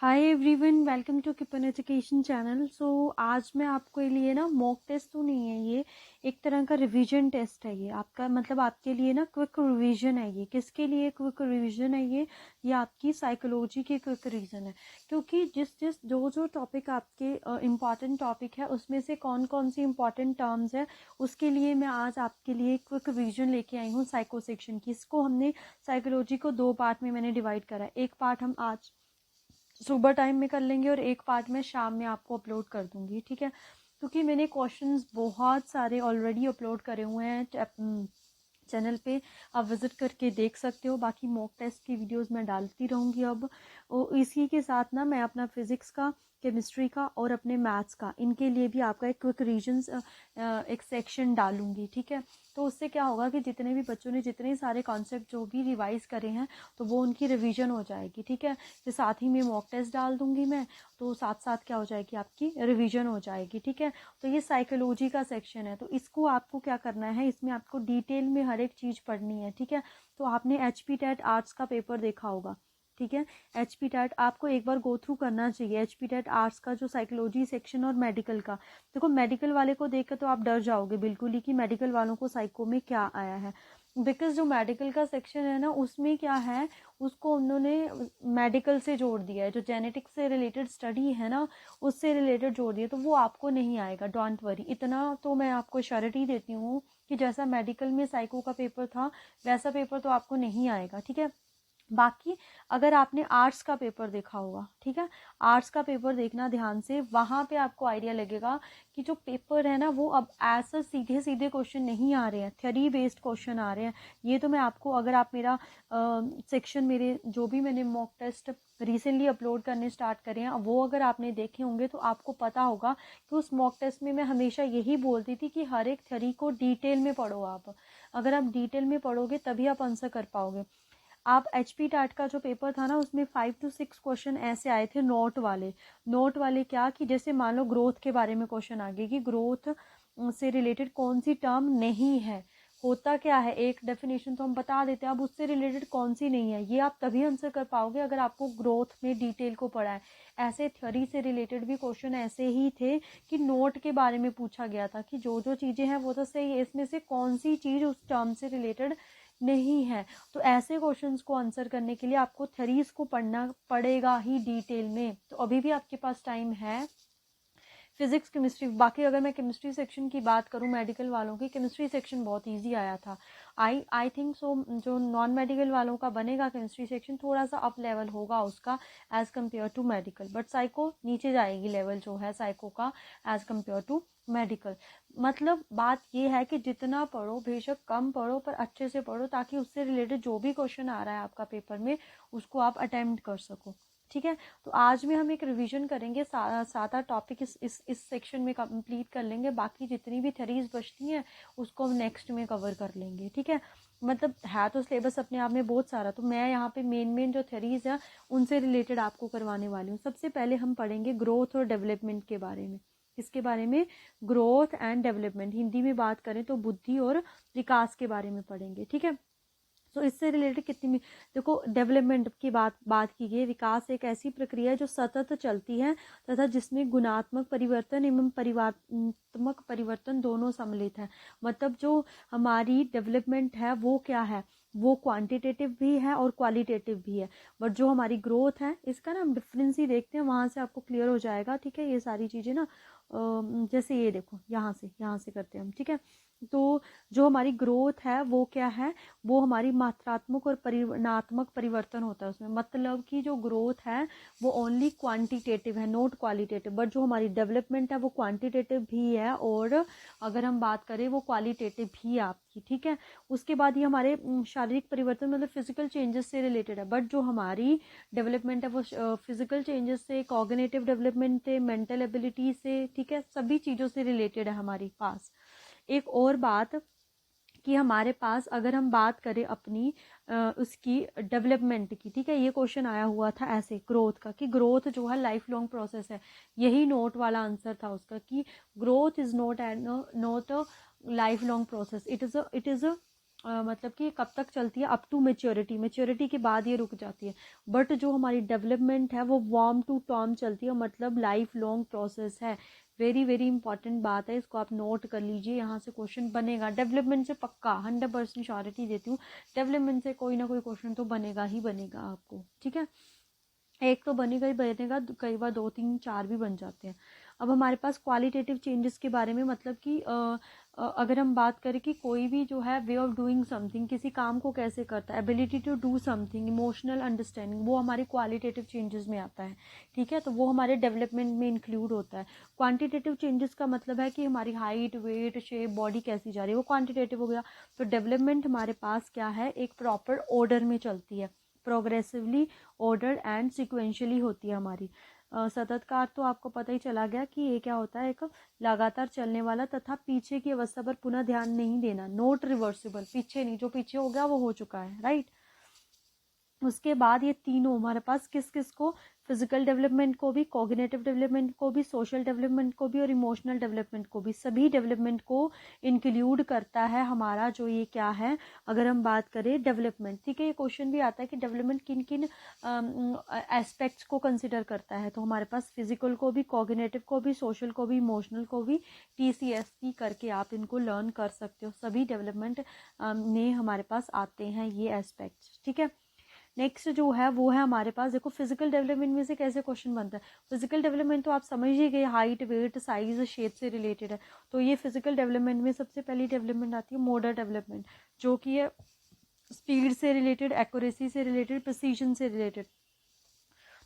Hi everyone, welcome to किपन education channel. So आज मैं आपको लिए ना मॉक टेस्ट तो नहीं है, ये एक तरह का रिवीजन टेस्ट है। ये आपका मतलब आपके लिए ना क्विक रिवीजन है। ये किसके लिए क्विक रिवीजन है? ये आपकी साइकोलॉजी की क्विक रिवीजन है, क्योंकि जिस जो टॉपिक आपके इम्पॉर्टेंट टॉपिक है उसमें से कौन कौन सी इम्पॉर्टेंट टर्म्स है उसके लिए मैं आज आपके लिए क्विक रिवीजन लेके आई हूँ साइको सेक्शन की। इसको हमने साइकोलॉजी को 2 पार्ट में मैंने डिवाइड करा है। एक पार्ट हम आज सुबह टाइम में कर लेंगे और एक पार्ट में शाम में आपको अपलोड कर दूंगी, ठीक है? क्योंकि मैंने क्वेश्चंस बहुत सारे ऑलरेडी अपलोड करे हुए हैं चैनल पे, आप विजिट करके देख सकते हो। बाकी मॉक टेस्ट की वीडियोस मैं डालती रहूँगी अब। और इसी के साथ ना मैं अपना फिज़िक्स का, केमिस्ट्री का और अपने मैथ्स का, इनके लिए भी आपका एक क्विक रीजन्स एक सेक्शन डालूंगी, ठीक है? तो उससे क्या होगा कि जितने भी बच्चों ने जितने सारे कॉन्सेप्ट जो भी रिवाइज करे हैं तो वो उनकी रिवीजन हो जाएगी, ठीक है? फिर साथ ही में मॉक टेस्ट डाल दूंगी मैं, तो साथ साथ क्या हो जाएगी, आपकी रिवीजन हो जाएगी, ठीक है? तो ये साइकोलॉजी का सेक्शन है, तो इसको आपको क्या करना है, इसमें आपको डिटेल में हर एक चीज़ पढ़नी है, ठीक है? तो आपने HP टेट आर्ट्स का पेपर देखा होगा, ठीक है? HP टेट आपको एक बार गो थ्रू करना चाहिए। HP टेट आर्ट्स का जो साइकोलॉजी सेक्शन और मेडिकल का, देखो मेडिकल वाले को देख कर तो आप डर जाओगे बिल्कुल ही कि मेडिकल वालों को साइको में क्या आया है। बिकॉज जो मेडिकल का सेक्शन है ना, उसमें क्या है, उसको उन्होंने मेडिकल से जोड़ दिया है, जो जेनेटिक्स से रिलेटेड स्टडी है ना उससे रिलेटेड जोड़ दिया, तो वो आपको नहीं आएगा, डोंट वरी। इतना तो मैं आपको श्योरिटी देती हूँ कि जैसा मेडिकल में साइको का पेपर था वैसा पेपर तो आपको नहीं आएगा, ठीक है? बाकी अगर आपने आर्ट्स का पेपर देखा होगा, ठीक है, आर्ट्स का पेपर देखना ध्यान से, वहाँ पे आपको आइडिया लगेगा कि जो पेपर है ना वो अब ऐसा सीधे सीधे क्वेश्चन नहीं आ रहे हैं, थ्योरी बेस्ड क्वेश्चन आ रहे हैं। ये तो मैं आपको, अगर आप मेरा सेक्शन, मेरे जो भी मैंने मॉक टेस्ट रिसेंटली अपलोड करने स्टार्ट करे हैं वो अगर आपने देखे होंगे तो आपको पता होगा कि उस मॉक टेस्ट में मैं हमेशा यही बोलती थी कि हर एक थ्योरी को डिटेल में पढ़ो आप। अगर आप डिटेल में पढ़ोगे तभी आप आंसर कर पाओगे। आप HP टाट का जो पेपर था ना उसमें 5 to 6 क्वेश्चन ऐसे आए थे नोट वाले। नोट वाले क्या, कि जैसे मान लो ग्रोथ के बारे में क्वेश्चन आ गया कि ग्रोथ से रिलेटेड कौन सी टर्म नहीं है, होता क्या है, एक डेफिनेशन तो हम बता देते हैं, अब उससे रिलेटेड कौन सी नहीं है, ये आप तभी आंसर कर पाओगे अगर आपको ग्रोथ में डिटेल को पढ़ा है। ऐसे थ्योरी से रिलेटेड भी क्वेश्चन ऐसे ही थे कि नोट के बारे में पूछा गया था कि जो जो चीज़ें हैं वो तो सही है, इसमें से कौन सी चीज़ उस टर्म से रिलेटेड नहीं है। तो ऐसे क्वेश्चंस को आंसर करने के लिए आपको थ्योरीज को पढ़ना पड़ेगा ही डिटेल में। तो अभी भी आपके पास टाइम है। फिजिक्स, केमिस्ट्री, बाकी अगर मैं केमिस्ट्री सेक्शन की बात करूं, मेडिकल वालों की केमिस्ट्री सेक्शन बहुत इजी आया था। आई थिंक सो जो नॉन मेडिकल वालों का बनेगा केमिस्ट्री सेक्शन थोड़ा सा अप लेवल होगा उसका as compare to medical, but psycho नीचे जाएगी लेवल जो है साइको का एज कम्पेयर टू मेडिकल। मतलब बात ये है कि जितना पढ़ो, बेशक कम पढ़ो पर अच्छे से पढ़ो, ताकि उससे रिलेटेड जो भी क्वेश्चन आ रहा है आपका पेपर में उसको आप अटेम्प्ट कर सको, ठीक है? तो आज में हम एक रिवीजन करेंगे, 7-8 टॉपिक इस सेक्शन में कंप्लीट कर लेंगे। बाकी जितनी भी थ्योरीज बचती हैं उसको हम नेक्स्ट में कवर कर लेंगे, ठीक है? मतलब है तो सिलेबस अपने आप में बहुत सारा, तो मैं यहाँ पे मेन जो थ्योरीज है उनसे रिलेटेड आपको करवाने वाली हूँ। सबसे पहले हम पढ़ेंगे ग्रोथ और डेवलपमेंट के बारे में। किसके बारे में? Growth and development. हिंदी में बात करें तो बुद्धि और विकास के बारे में पढ़ेंगे, ठीक है? तो इससे रिलेटेड कितनी, देखो डेवलपमेंट की बात की गई। विकास एक ऐसी प्रक्रिया है जो सतत चलती है तथा जिसमें गुणात्मक परिवर्तन एवं परिवारात्मक परिवर्तन दोनों सम्मिलित है। मतलब जो हमारी डेवलपमेंट है वो क्या है, वो क्वांटिटेटिव भी है और क्वालिटेटिव भी है। बट जो हमारी ग्रोथ है इसका ना हम डिफरेंस ही देखते हैं, वहाँ से आपको क्लियर हो जाएगा, ठीक है? ये सारी चीज़ें ना जैसे ये देखो, यहाँ से करते हैं हम, ठीक है? तो जो हमारी ग्रोथ है वो क्या है, वो हमारी मात्रात्मक और परिमाणात्मक परिवर्तन होता है उसमें। मतलब कि जो ग्रोथ है वो ओनली क्वांटिटेटिव है, नॉट क्वालिटेटिव। बट जो हमारी डेवलपमेंट है वो क्वांटिटेटिव भी है और अगर हम बात करें वो क्वालिटेटिव भी है आपकी, ठीक है? उसके बाद ये हमारे शारीरिक परिवर्तन मतलब फिजिकल चेंजेस से रिलेटेड है। बट जो हमारी डेवलपमेंट है वो फिजिकल चेंजेस से, कॉग्निटिव डेवलपमेंट से, मेंटल एबिलिटी से, ठीक है, सभी चीज़ों से रिलेटेड है हमारे पास। एक और बात कि हमारे पास अगर हम बात करें अपनी उसकी डेवलपमेंट की, ठीक है, ये क्वेश्चन आया हुआ था ऐसे ग्रोथ का, कि ग्रोथ जो है लाइफ लॉन्ग प्रोसेस है। यही नोट वाला आंसर था उसका कि growth is not a life long process, it is a मतलब कि कब तक चलती है, अप टू मेच्योरिटी, मेच्योरिटी के बाद ये रुक जाती है। बट जो हमारी डेवलपमेंट है वो वार्म टू टर्म चलती है, मतलब लाइफ लॉन्ग प्रोसेस है। वेरी वेरी इंपॉर्टेंट बात है, इसको आप नोट कर लीजिए, यहाँ से क्वेश्चन बनेगा डेवलपमेंट से, पक्का 100% श्योरिटी देती हूँ, डेवलपमेंट से कोई ना कोई क्वेश्चन तो बनेगा ही बनेगा आपको, ठीक है। एक तो बनेगा ही बनेगा, कई बार 2 3 4 भी बन जाते हैं। अब हमारे पास क्वालिटेटिव चेंजेस के बारे में, मतलब कि अगर हम बात करें कि कोई भी जो है वे ऑफ डूइंग समथिंग, किसी काम को कैसे करता है, ability to do something, emotional understanding, वो हमारे क्वालिटेटिव चेंजेस में आता है, ठीक है। तो वो हमारे डेवलपमेंट में इंक्लूड होता है। क्वांटिटेटिव चेंजेस का मतलब है कि हमारी हाइट, वेट, शेप, बॉडी कैसी जा रही है, वो क्वांटिटेटिव हो गया। तो डेवलपमेंट हमारे पास क्या है, एक प्रॉपर ऑर्डर में चलती है, प्रोग्रेसिवली ऑर्डर एंड सिक्वेंशियली होती है हमारी। सतत कार तो आपको पता ही चला गया कि ये क्या होता है, एक लगातार चलने वाला तथा पीछे की अवस्था पर पुनः ध्यान नहीं देना, नोट रिवर्सिबल, पीछे नहीं, जो पीछे हो गया वो हो चुका है, राइट। उसके बाद ये तीनों हमारे पास किस किस को, फिजिकल डेवलपमेंट को भी, कॉग्निटिव डेवलपमेंट को भी, सोशल डेवलपमेंट को भी और इमोशनल डेवलपमेंट को भी, सभी डेवलपमेंट को इंक्लूड करता है हमारा जो ये क्या है, अगर हम बात करें डेवलपमेंट, ठीक है। ये क्वेश्चन भी आता है कि डेवलपमेंट किन किन एस्पेक्ट्स को कंसिडर करता है, तो हमारे पास फिजिकल को भी, कॉग्निटिव को भी, सोशल को भी, इमोशनल को भी, TCSP करके आप इनको लर्न कर सकते हो। सभी डेवलपमेंट में हमारे पास आते हैं ये एस्पेक्ट्स, ठीक है। नेक्स्ट जो है वो है हमारे पास, देखो फिजिकल डेवलपमेंट में से कैसे क्वेश्चन बनता है। फिजिकल डेवलपमेंट तो आप समझ ही गए, हाइट, वेट, साइज, शेप से रिलेटेड है। तो ये फिजिकल डेवलपमेंट में सबसे पहली डेवलपमेंट आती है मोटर डेवलपमेंट, जो कि है स्पीड से रिलेटेड, एक्यूरेसी से रिलेटेड, प्रिसीजन से रिलेटेड।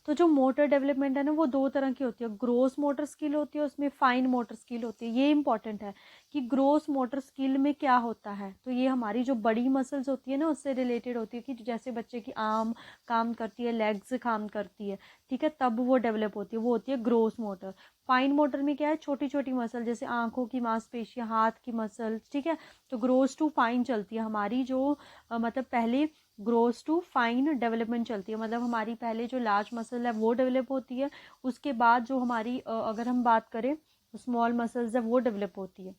तो जो मोटर डेवलपमेंट है ना, वो 2 तरह की होती है, ग्रोस मोटर स्किल होती है, उसमें फाइन मोटर स्किल होती है। ये इंपॉर्टेंट है कि ग्रोस मोटर स्किल में क्या होता है, तो ये हमारी जो बड़ी मसल्स होती है ना उससे रिलेटेड होती है, कि जैसे बच्चे की आर्म काम करती है, लेग्स काम करती है, ठीक है, तब वो डेवलप होती है, वो होती है ग्रोस मोटर। फाइन मोटर में क्या है, छोटी छोटी मसल, जैसे आंखों की मांसपेशियां, हाथ की मसल, ठीक है। तो ग्रोस टू फाइन चलती है हमारी जो मतलब पहले ग्रोस टू फाइन डेवलपमेंट चलती है, मतलब हमारी पहले जो लार्ज मसल है वो डेवलप होती है, उसके बाद जो हमारी अगर हम बात करें स्मॉल मसल्स है वो डेवलप होती है,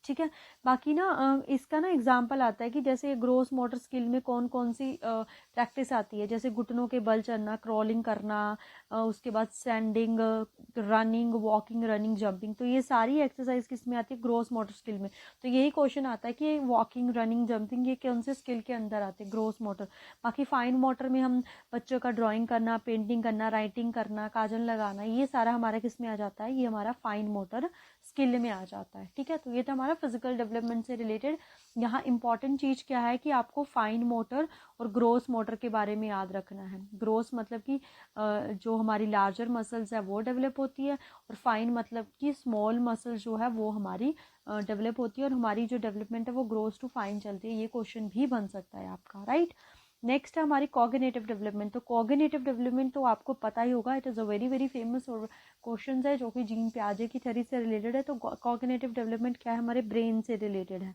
ठीक है। बाकी ना इसका ना एग्जाम्पल आता है कि जैसे ग्रोस मोटर स्किल में कौन कौन सी प्रैक्टिस आती है, जैसे घुटनों के बल चलना, क्रॉलिंग करना, उसके बाद standing, running, walking, running, jumping, तो ये सारी एक्सरसाइज किस में आती है, ग्रोस मोटर स्किल में। तो यही क्वेश्चन आता है कि वॉकिंग, रनिंग, जंपिंग ये कौन से स्किल के अंदर आते हैं, ग्रोस मोटर। बाकी फाइन मोटर में हम बच्चों का ड्राइंग करना, पेंटिंग करना, राइटिंग करना, काजल लगाना, ये सारा हमारा किस में आ जाता है, ये हमारा फाइन मोटर स्किल में आ जाता है, ठीक है। तो ये तो हमारा फिजिकल डेवलपमेंट से रिलेटेड। यहाँ इंपॉर्टेंट चीज क्या है कि आपको फाइन मोटर और ग्रोस मोटर के बारे में याद रखना है। ग्रोस मतलब कि जो हमारी लार्जर मसल्स है वो डेवलप होती है, और फाइन मतलब कि स्मॉल मसल्स जो है वो हमारी डेवलप होती है, और हमारी जो डेवलपमेंट है वो ग्रोस टू फाइन चलती है। ये क्वेश्चन भी बन सकता है आपका, राइट। नेक्स्ट है हमारी कॉग्निटिव डेवलपमेंट। तो कॉग्निटिव डेवलपमेंट तो आपको पता ही होगा, it is a very very famous और क्वेश्चन है जो कि जीन पियाजे की थ्योरी से रिलेटेड है। तो कॉग्निटिव डेवलपमेंट क्या है, हमारे ब्रेन से रिलेटेड है,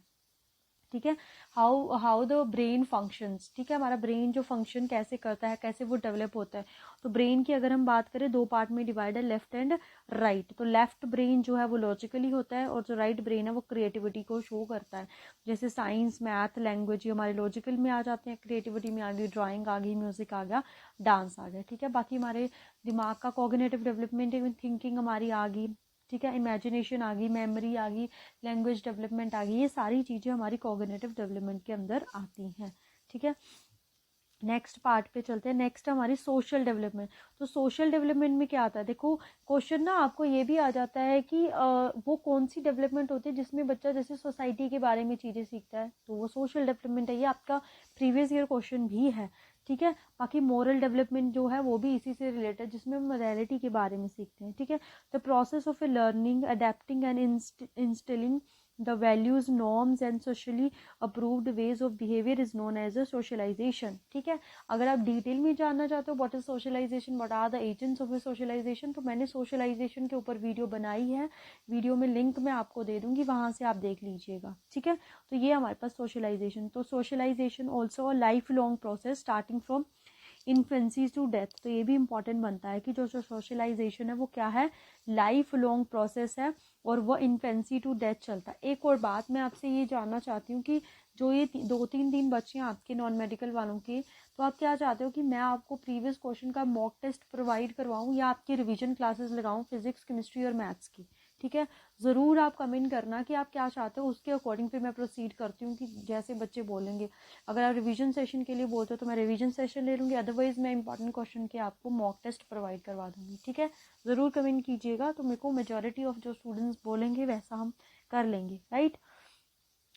ठीक है। How how the brain functions, ठीक है, हमारा ब्रेन जो फंक्शन कैसे करता है, कैसे वो डेवलप होता है। तो ब्रेन की अगर हम बात करें 2 पार्ट में डिवाइड है, लेफ्ट एंड राइट। तो लेफ्ट ब्रेन जो है वो लॉजिकली होता है, और जो राइट ब्रेन है वो क्रिएटिविटी को शो करता है। जैसे साइंस, मैथ, लैंग्वेज ये हमारे लॉजिकल में आ जाते हैं, क्रिएटिविटी में आ गई, ड्राइंग आ गई, म्यूजिक आ गया, डांस आ गया, ठीक है। बाकी हमारे दिमाग का कॉग्निटिव डेवलपमेंट, थिंकिंग हमारी आ गई, ठीक है, इमेजिनेशन आ गई, मेमोरी आ गई, लैंग्वेज डेवलपमेंट आ गई, ये सारी चीज़ें हमारी कॉग्निटिव डेवलपमेंट के अंदर आती हैं, ठीक है। नेक्स्ट पार्ट पे चलते हैं। नेक्स्ट हमारी सोशल डेवलपमेंट। तो सोशल डेवलपमेंट में क्या आता है, देखो क्वेश्चन ना आपको ये भी आ जाता है कि वो कौन सी डेवलपमेंट होती है जिसमें बच्चा जैसे सोसाइटी के बारे में चीज़ें सीखता है, तो वो सोशल डेवलपमेंट है। ये आपका प्रीवियस ईयर क्वेश्चन भी है, ठीक है। बाकी मोरल डेवलपमेंट जो है वो भी इसी से रिलेटेड, जिसमें हम मोरालिटी के बारे में सीखते हैं, ठीक है। The process of A learning, adapting and instilling the values, norms and socially approved ways of behavior is known as a socialization, ठीक है। अगर आप डिटेल में जानना चाहते हो what is socialisation, what are the agents of socialisation, तो मैंने सोशलाइजेशन के ऊपर वीडियो बनाई है, वीडियो में लिंक मैं आपको दे दूंगी, वहां से आप देख लीजिएगा, ठीक है। तो ये हमारे पास सोशलाइजेशन। तो socialisation also a life long process starting from infancy to death. तो ये भी इंपॉर्टेंट बनता है कि जो सोशलाइजेशन है वो क्या है, लाइफ लॉन्ग प्रोसेस है और वो इन्फेंसी टू डेथ चलता है। एक और बात मैं आपसे ये जानना चाहती हूँ कि जो ये 2-3 दिन बचे हैं आपके नॉन मेडिकल वालों के, तो आप क्या चाहते हो कि मैं आपको प्रीवियस क्वेश्चन का मॉक टेस्ट प्रोवाइड करवाऊँ या आपकी रिवीजन क्लासेस लगाऊँ फिजिक्स, केमिस्ट्री और मैथ्स की? ठीक है, ज़रूर आप कमेंट करना कि आप क्या चाहते हो, उसके अकॉर्डिंग फिर मैं प्रोसीड करती हूँ कि जैसे बच्चे बोलेंगे। अगर आप रिवीजन सेशन के लिए बोलते हो तो मैं रिवीजन सेशन ले लूँगी, अदरवाइज मैं इंपॉर्टेंट क्वेश्चन के आपको मॉक टेस्ट प्रोवाइड करवा दूँगी। ठीक है, ज़रूर कमेंट कीजिएगा, तो मेरे को मेजॉरिटी ऑफ जो स्टूडेंट्स बोलेंगे वैसा हम कर लेंगे, राइट।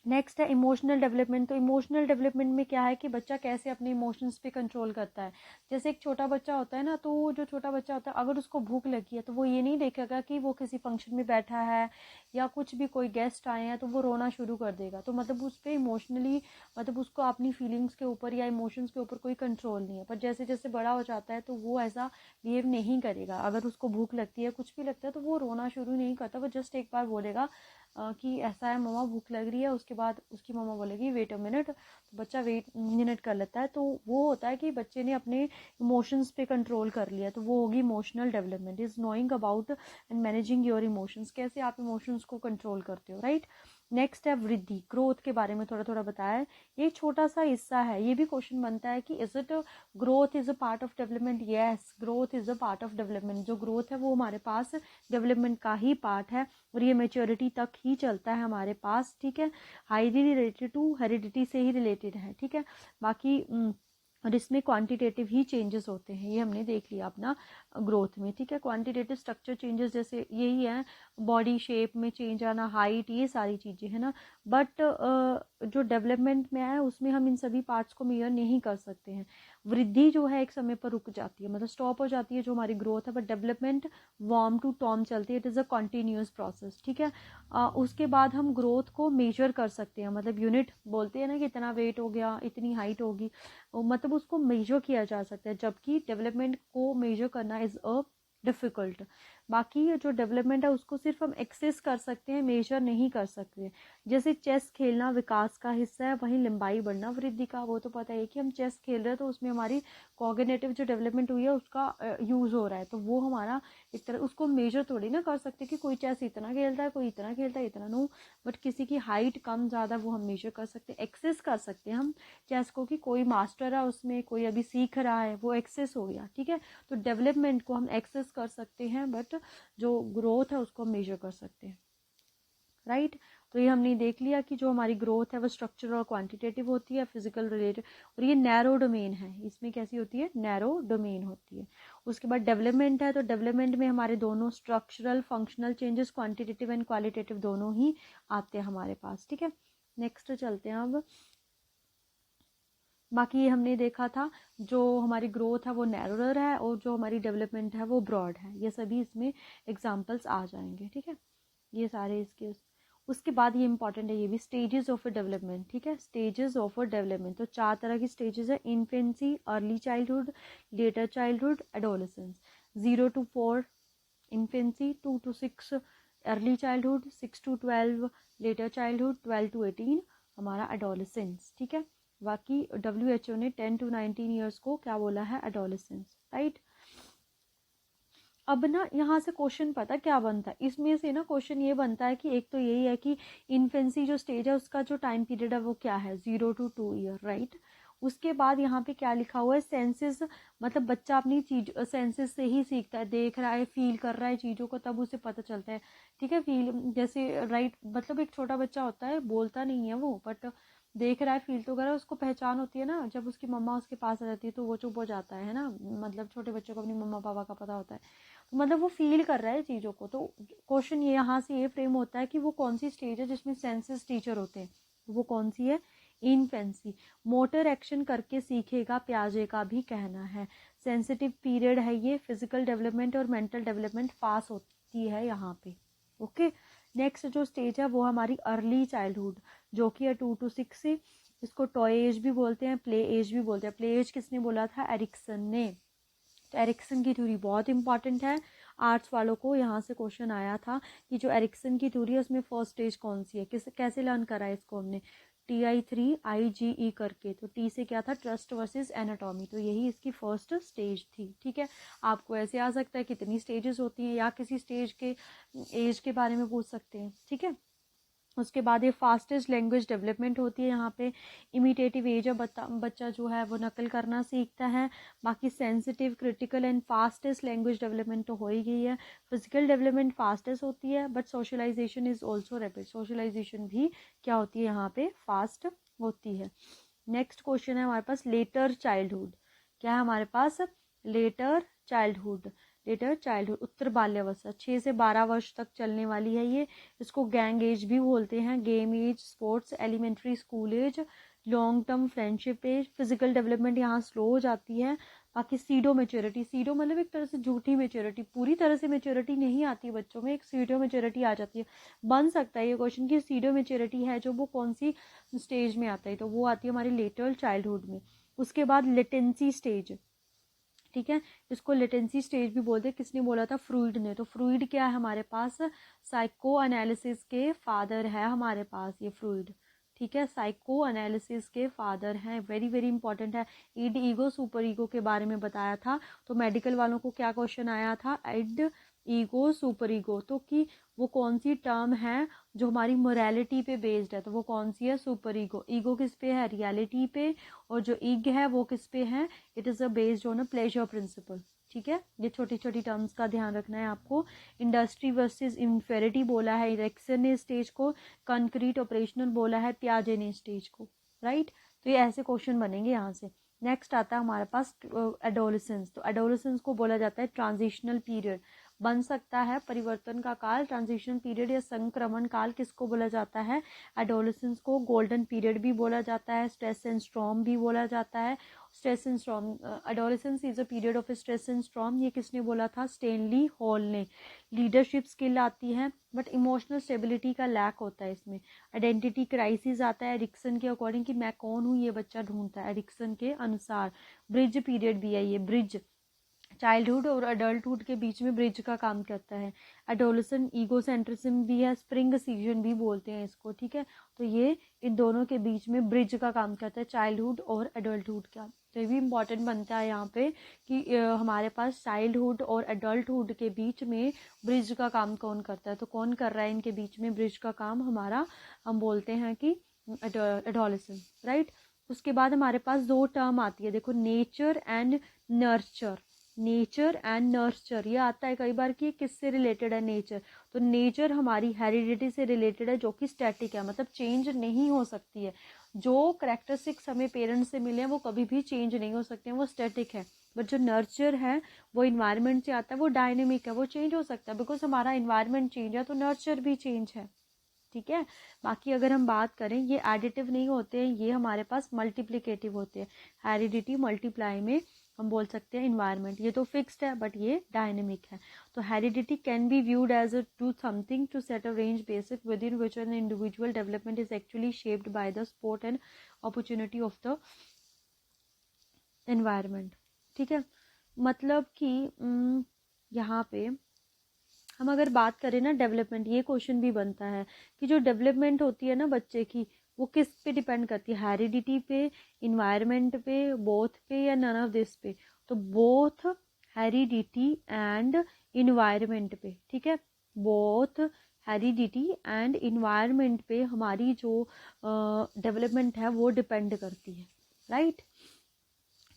नेक्स्ट है इमोशनल डेवलपमेंट। तो इमोशनल डेवलपमेंट में क्या है कि बच्चा कैसे अपने इमोशंस पे कंट्रोल करता है। जैसे एक छोटा बच्चा होता है ना, तो जो छोटा बच्चा होता है अगर उसको भूख लगी है तो वो ये नहीं देखेगा कि वो किसी फंक्शन में बैठा है या कुछ भी कोई गेस्ट आए हैं तो वो रोना शुरू कर देगा। तो मतलब उस पर इमोशनली, मतलब उसको अपनी फीलिंग्स के ऊपर या इमोशंस के ऊपर कोई कंट्रोल नहीं है। पर जैसे जैसे बड़ा हो जाता है तो वो ऐसा बिहेव नहीं करेगा। अगर उसको भूख लगती है, कुछ भी लगता है, तो वो रोना शुरू नहीं करता, वो जस्ट एक बार बोलेगा कि ऐसा है मम्मा भूख लग रही है, उसके बाद उसकी मम्मा बोलेगी वेट अ मिनट, तो बच्चा वेट मिनट कर लेता है। तो वो होता है कि बच्चे ने अपने इमोशंस पे कंट्रोल कर लिया, तो वो होगी emotional development, is knowing about and managing your emotions, कैसे आप इमोशंस को कंट्रोल करते हो, राइट। नेक्स्ट है वृद्धि, ग्रोथ के बारे में थोड़ा थोड़ा बताया है, ये छोटा सा हिस्सा है। ये भी क्वेश्चन बनता है कि is it growth is a part of development? Yes, growth is a part of development. जो ग्रोथ है वो हमारे पास डेवलपमेंट का ही पार्ट है और ये मेच्योरिटी तक ही चलता है हमारे पास, ठीक है। हाईली रिलेटेड टू हेरिडिटी से ही रिलेटेड है, ठीक है। बाकी और इसमें क्वांटिटेटिव ही चेंजेस होते हैं, ये हमने देख लिया अपना ग्रोथ में, ठीक है। क्वांटिटेटिव स्ट्रक्चर चेंजेस जैसे यही है, बॉडी शेप में चेंज आना, हाइट, ये सारी चीज़ें है ना। बट जो डेवलपमेंट में है उसमें हम इन सभी पार्ट्स को मेजर नहीं कर सकते हैं। वृद्धि जो है एक समय पर रुक जाती है, मतलब स्टॉप हो जाती है जो हमारी ग्रोथ है, बट डेवलपमेंट वार्म टू टॉम चलती है, it is a continuous process, ठीक है। उसके बाद हम ग्रोथ को मेजर कर सकते हैं, मतलब यूनिट बोलते हैं ना कि इतना वेट हो गया, इतनी हाइट होगी, मतलब उसको मेजर किया जा सकता है, जबकि डेवलपमेंट को मेजर करना इज अ डिफ़िकल्ट। बाकी जो डेवलपमेंट है उसको सिर्फ हम एक्सेस कर सकते हैं, मेजर नहीं कर सकते। जैसे चेस खेलना विकास का हिस्सा है, वहीं लंबाई बढ़ना वृद्धि का। वो तो पता है कि हम चेस खेल रहे हैं तो उसमें हमारी कॉग्निटिव जो डेवलपमेंट हुई है उसका यूज़ हो रहा है, तो वो हमारा एक तरह उसको मेजर थोड़ी ना कर सकते कि कोई चेस इतना खेलता है, कोई इतना खेलता है, इतना नो। बट किसी की हाइट कम ज़्यादा वो हम मेजर कर सकते हैं, एक्सेस कर सकते हैं हम चेस को, कि कोई मास्टर है उसमें, कोई अभी सीख रहा है, वो एक्सेस हो गया, ठीक है। तो डेवलपमेंट को हम एक्सेस कर सकते हैं, बट जो ग्रोथ है उसको हम मेजर कर सकते हैं, राइट। तो ये हमने देख लिया कि जो हमारी ग्रोथ है वो स्ट्रक्चरल और क्वांटिटेटिव होती है, फिजिकल रिलेटेड, और ये नैरो डोमेन है, इसमें कैसी होती है, नैरो डोमेन होती है। उसके बाद डेवलपमेंट है, तो डेवलपमेंट में हमारे दोनों structural functional changes, quantitative and qualitative दोनों ही आते हैं हमारे पास, ठीक है। नेक्स्ट चलते हैं अब। बाकी ये हमने देखा था जो हमारी ग्रोथ है वो नैरोर है और जो हमारी डेवलपमेंट है वो ब्रॉड है, ये सभी इसमें एग्जांपल्स आ जाएंगे, ठीक है। ये सारे इसके उसके बाद ये इंपॉर्टेंट है, ये भी स्टेजेस ऑफ डेवलपमेंट, ठीक है। स्टेजेस ऑफ डेवलपमेंट, तो 4 तरह की स्टेजेस है, infancy, early childhood, letter childhood, adolescence. 0 to 4 infancy, 2 to 6 early childhood, 6 to 12 letter childhood, 12 to 18 हमारा एडोलेसेंस, ठीक है। बाकी WHO ने 10 to 19 ईयर्स को क्या बोला है, एडोलेसेंस, राइट। अब ना यहाँ से क्वेश्चन पता क्या बनता है, इसमें से ना क्वेश्चन ये बनता है कि एक तो यही है कि इन्फेंसी जो स्टेज है उसका जो टाइम पीरियड है वो क्या है, 0 to 2 ईयर, राइट। उसके बाद यहाँ पे क्या लिखा हुआ है, सेंसेस, मतलब बच्चा अपनी चीज सेंसेस से ही सीखता है, देख रहा है, फील कर रहा है चीज़ों को, तब उसे पता चलता है, ठीक है। फील जैसे राइट, मतलब एक छोटा बच्चा होता है, बोलता नहीं है वो, बट देख रहा है, फील तो कर रहा है, उसको पहचान होती है ना, जब उसकी मम्मा उसके पास आ जाती है तो वो चुप हो जाता है ना, मतलब छोटे बच्चों को अपनी मम्मा पापा का पता होता है, तो मतलब वो फील कर रहा है चीज़ों को। तो क्वेश्चन ये यहाँ से ये फ्रेम होता है कि वो कौन सी स्टेज है जिसमें सेंसेस टीचर होते हैं, वो कौन सी है, इनफेंसी। मोटर एक्शन करके सीखेगा प्याजे का भी कहना है, सेंसिटिव पीरियड है ये, फिजिकल डेवलपमेंट और मेंटल डेवलपमेंट पास होती है यहाँ पे, ओके। नेक्स्ट जो स्टेज है वो हमारी अर्ली चाइल्डहुड, जो कि है 2 to 6। इसको टॉय एज भी बोलते हैं, प्ले एज भी बोलते हैं। प्ले एज किसने बोला था, एरिक्सन ने। तो एरिक्सन की थ्योरी बहुत इंपॉर्टेंट है, आर्ट्स वालों को यहाँ से क्वेश्चन आया था कि जो एरिक्सन की थ्योरी है उसमें फर्स्ट स्टेज कौन सी है, किस कैसे लर्न करा है इसको हमने, TI3 IgE करके। तो टी से क्या था, ट्रस्ट वर्सेस एनाटॉमी, तो यही इसकी फर्स्ट स्टेज थी। ठीक है, आपको ऐसे आ सकता है कितनी स्टेजेस होती हैं, या किसी स्टेज के एज के बारे में पूछ सकते हैं। ठीक है, उसके बाद ये फास्टेस्ट लैंग्वेज डेवलपमेंट होती है। यहाँ पे इमिटेटिव एज है, बच्चा जो है वो नकल करना सीखता है। बाकी sensitive, critical and fastest language development तो हो ही गई है। फिजिकल डेवलपमेंट फास्टेस्ट होती है, but socialisation is also rapid, socialisation भी क्या होती है यहाँ पे, फास्ट होती है। नेक्स्ट क्वेश्चन है हमारे पास लेटर चाइल्डहुड। क्या है हमारे पास, लेटर चाइल्डहुड। लेटर चाइल्डहुड उत्तर बाल्यावस्था, 6 से 12 वर्ष तक चलने वाली है ये। इसको गैंग एज भी बोलते हैं, game age, sports, elementary school age, long term friendship age. Physical development यहाँ स्लो हो जाती है। बाकी सीडो मेच्योरिटी, सीडो मतलब एक तरह से झूठी मेच्योरिटी, पूरी तरह से मेच्योरिटी नहीं आती है बच्चों में, एक सीडो मेच्योरिटी आ जाती है। बन सकता है ये क्वेश्चन कि सीडो मेच्योरिटी है जो वो कौन सी स्टेज में आता है, तो वो आती है हमारी लेटर चाइल्डहुड में। उसके बाद लेटेंसी स्टेज। ठीक है, इसको लेटेंसी स्टेज भी बोलते हैं। किसने बोला था, फ्रूइड ने। तो फ्रूइड क्या है हमारे पास, साइको एनालिसिस के फादर है हमारे पास ये फ्रूइड। ठीक है, साइको एनालिसिस के फादर हैं, वेरी वेरी इंपॉर्टेंट है। इड, ईगो, सुपर ईगो के बारे में बताया था। तो मेडिकल वालों को क्या क्वेश्चन आया था, इड, ईगो, सुपर ईगो, तो कि वो कौन सी टर्म है जो हमारी मोरालिटी पे बेस्ड है, तो वो कौन सी है, सुपर ईगो। ईगो किस पे है, रियलिटी पे, और जो ईग है वो किस पे है, it is a based on a pleasure principal. ठीक है, ये छोटी छोटी टर्म्स का ध्यान रखना है आपको। इंडस्ट्री वर्सेस इंफेरिटी बोला है इरेक्सन ने स्टेज को, कंक्रीट ऑपरेशनल बोला है पियाजे ने स्टेज को। राइट, तो ये ऐसे क्वेश्चन बनेंगे यहाँ से। नेक्स्ट आता है हमारे पास एडोलेसेंस। तो एडोलेसेंस को बोला जाता है ट्रांजिशनल पीरियड, बन सकता है परिवर्तन का काल, ट्रांजिशन पीरियड या संक्रमण काल किसको बोला जाता है, एडोलेसेंस को। गोल्डन पीरियड भी बोला जाता है, स्ट्रेस एंड स्टॉर्म भी बोला जाता है। Stress and storm, adolescence is a period of stress and storm, ये किसने बोला था, स्टेनली हॉल ने। लीडरशिप स्किल आती है, बट इमोशनल स्टेबिलिटी का लैक होता है इसमें। आइडेंटिटी क्राइसिस आता है एरिक्सन के अकॉर्डिंग कि मैं कौन हूँ, ये बच्चा ढूंढता है एरिक्सन के अनुसार। ब्रिज पीरियड भी है ये, ब्रिज चाइल्डहुड और अडल्टहुड के बीच में ब्रिज का काम करता है। एडोलेसेंट ईगोसेंट्रिज्म भी है, स्प्रिंग सीजन भी बोलते हैं इसको। ठीक है, तो ये इन दोनों के बीच में ब्रिज का काम करता है, चाइल्डहुड और अडल्टहुड का। तो ये भी इंपॉर्टेंट बनता है यहाँ पे कि हमारे पास चाइल्डहुड और अडल्टहुड के बीच में ब्रिज का काम कौन करता है, तो कौन कर रहा है इनके बीच में ब्रिज का काम, हमारा हम बोलते हैं कि एडोलेसेंट। राइट, उसके बाद हमारे पास दो टर्म आती है, देखो, nature and nurture. Nature and nurture ये आता है कई बार कि किससे रिलेटेड है नेचर, तो नेचर हमारी हेरिडिटी से रिलेटेड है, जो कि स्टैटिक है, मतलब चेंज नहीं हो सकती है। जो करेक्टरिस्टिक्स हमें पेरेंट्स से मिले हैं वो कभी भी चेंज नहीं हो सकते हैं, वो स्टैटिक है। बट जो नर्चर है वो इन्वायरमेंट से आता है, वो डायनेमिक है, वो चेंज हो सकता है, बिकॉज हमारा इन्वायरमेंट चेंज है तो नर्चर भी चेंज है। ठीक है, बाकी अगर हम बात करें, ये एडिटिव नहीं होते हैं, ये हमारे पास मल्टीप्लिकेटिव होते हैं। हेरिडिटी मल्टीप्लाई में हम बोल सकते हैं इन्वायरमेंट, ये तो फिक्स्ड है बट ये डायनेमिक है। तो heredity can be viewed as a to something to set a range basic within which an individual development is actually shaped by the support and opportunity of the environment. ठीक है, मतलब कि यहाँ पे हम अगर बात करें ना डेवलपमेंट, ये क्वेश्चन भी बनता है कि जो डेवलपमेंट होती है ना बच्चे की, वो किस पे डिपेंड करती है, हेरिडिटी पे, इन्वायरमेंट पे, बोथ पे, या नन ऑफ दिस पे। तो बोथ, हेरिडिटी एंड इन्वायरमेंट पे। ठीक है, बोथ हेरिडिटी एंड इन्वायरमेंट पे हमारी जो डेवलपमेंट है वो डिपेंड करती है। राइट,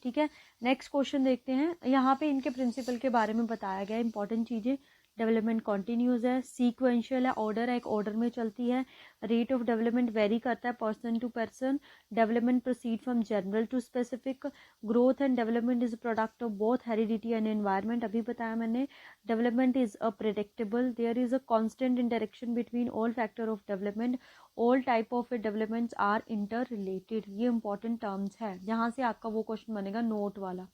ठीक है, नेक्स्ट क्वेश्चन देखते हैं। यहाँ पे इनके प्रिंसिपल के बारे में बताया गया, इंपॉर्टेंट चीज़ें। डेवलपमेंट कॉन्टीन्यूस है, सीक्वेंशियल है, ऑर्डर है, एक ऑर्डर में चलती है। रेट ऑफ डेवलपमेंट वेरी करता है person to person. Development proceed from general to specific. Growth and development is product of both heredity and environment, अभी बताया मैंने। Development is a predictable, there is a constant interaction between all factor of development, all type of developments are inter related. ये important terms है, यहाँ से आपका वो question बनेगा नोट वाला।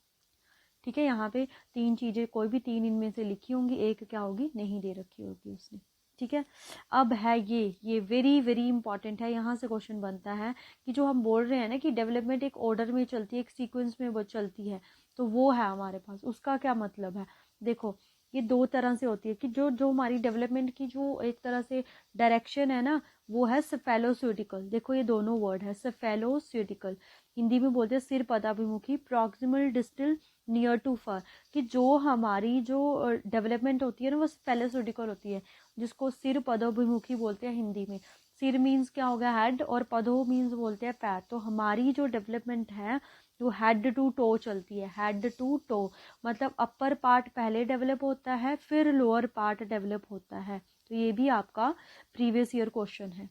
ठीक है, यहाँ पे तीन चीजें, कोई भी तीन इनमें से लिखी होंगी, एक क्या होगी, नहीं दे रखी होगी उसने। ठीक है, अब है ये वेरी वेरी इंपॉर्टेंट है, यहाँ से क्वेश्चन बनता है कि जो हम बोल रहे हैं ना कि डेवलपमेंट एक ऑर्डर में चलती है, एक सीक्वेंस में वो चलती है, तो वो है हमारे पास, उसका क्या मतलब है। देखो, ये दो तरह से होती है कि जो जो हमारी डेवलपमेंट की जो एक तरह से डायरेक्शन है ना, वो है सेफेलोस्यूटिकल। देखो ये दोनों वर्ड है, सेफेलोस्यूटिकल, हिंदी में बोलते हैं सिर पदाभिमुखी, प्रॉक्सिमल डिस्टल नियर टू फर, कि जो हमारी जो डेवलपमेंट होती है ना वो सेफेलोस्यूटिकल होती है, जिसको सिर पदाभिमुखी बोलते हैं हिंदी में। सिर मीन्स क्या हो गया, हेड, और पदो मीन्स बोलते हैं पैर। तो हमारी जो डेवलपमेंट है वो हेड टू टो चलती है, हेड टू टो, मतलब अपर पार्ट पहले डेवलप होता है फिर लोअर पार्ट डेवलप होता है। तो ये भी आपका प्रीवियस ईयर क्वेश्चन है,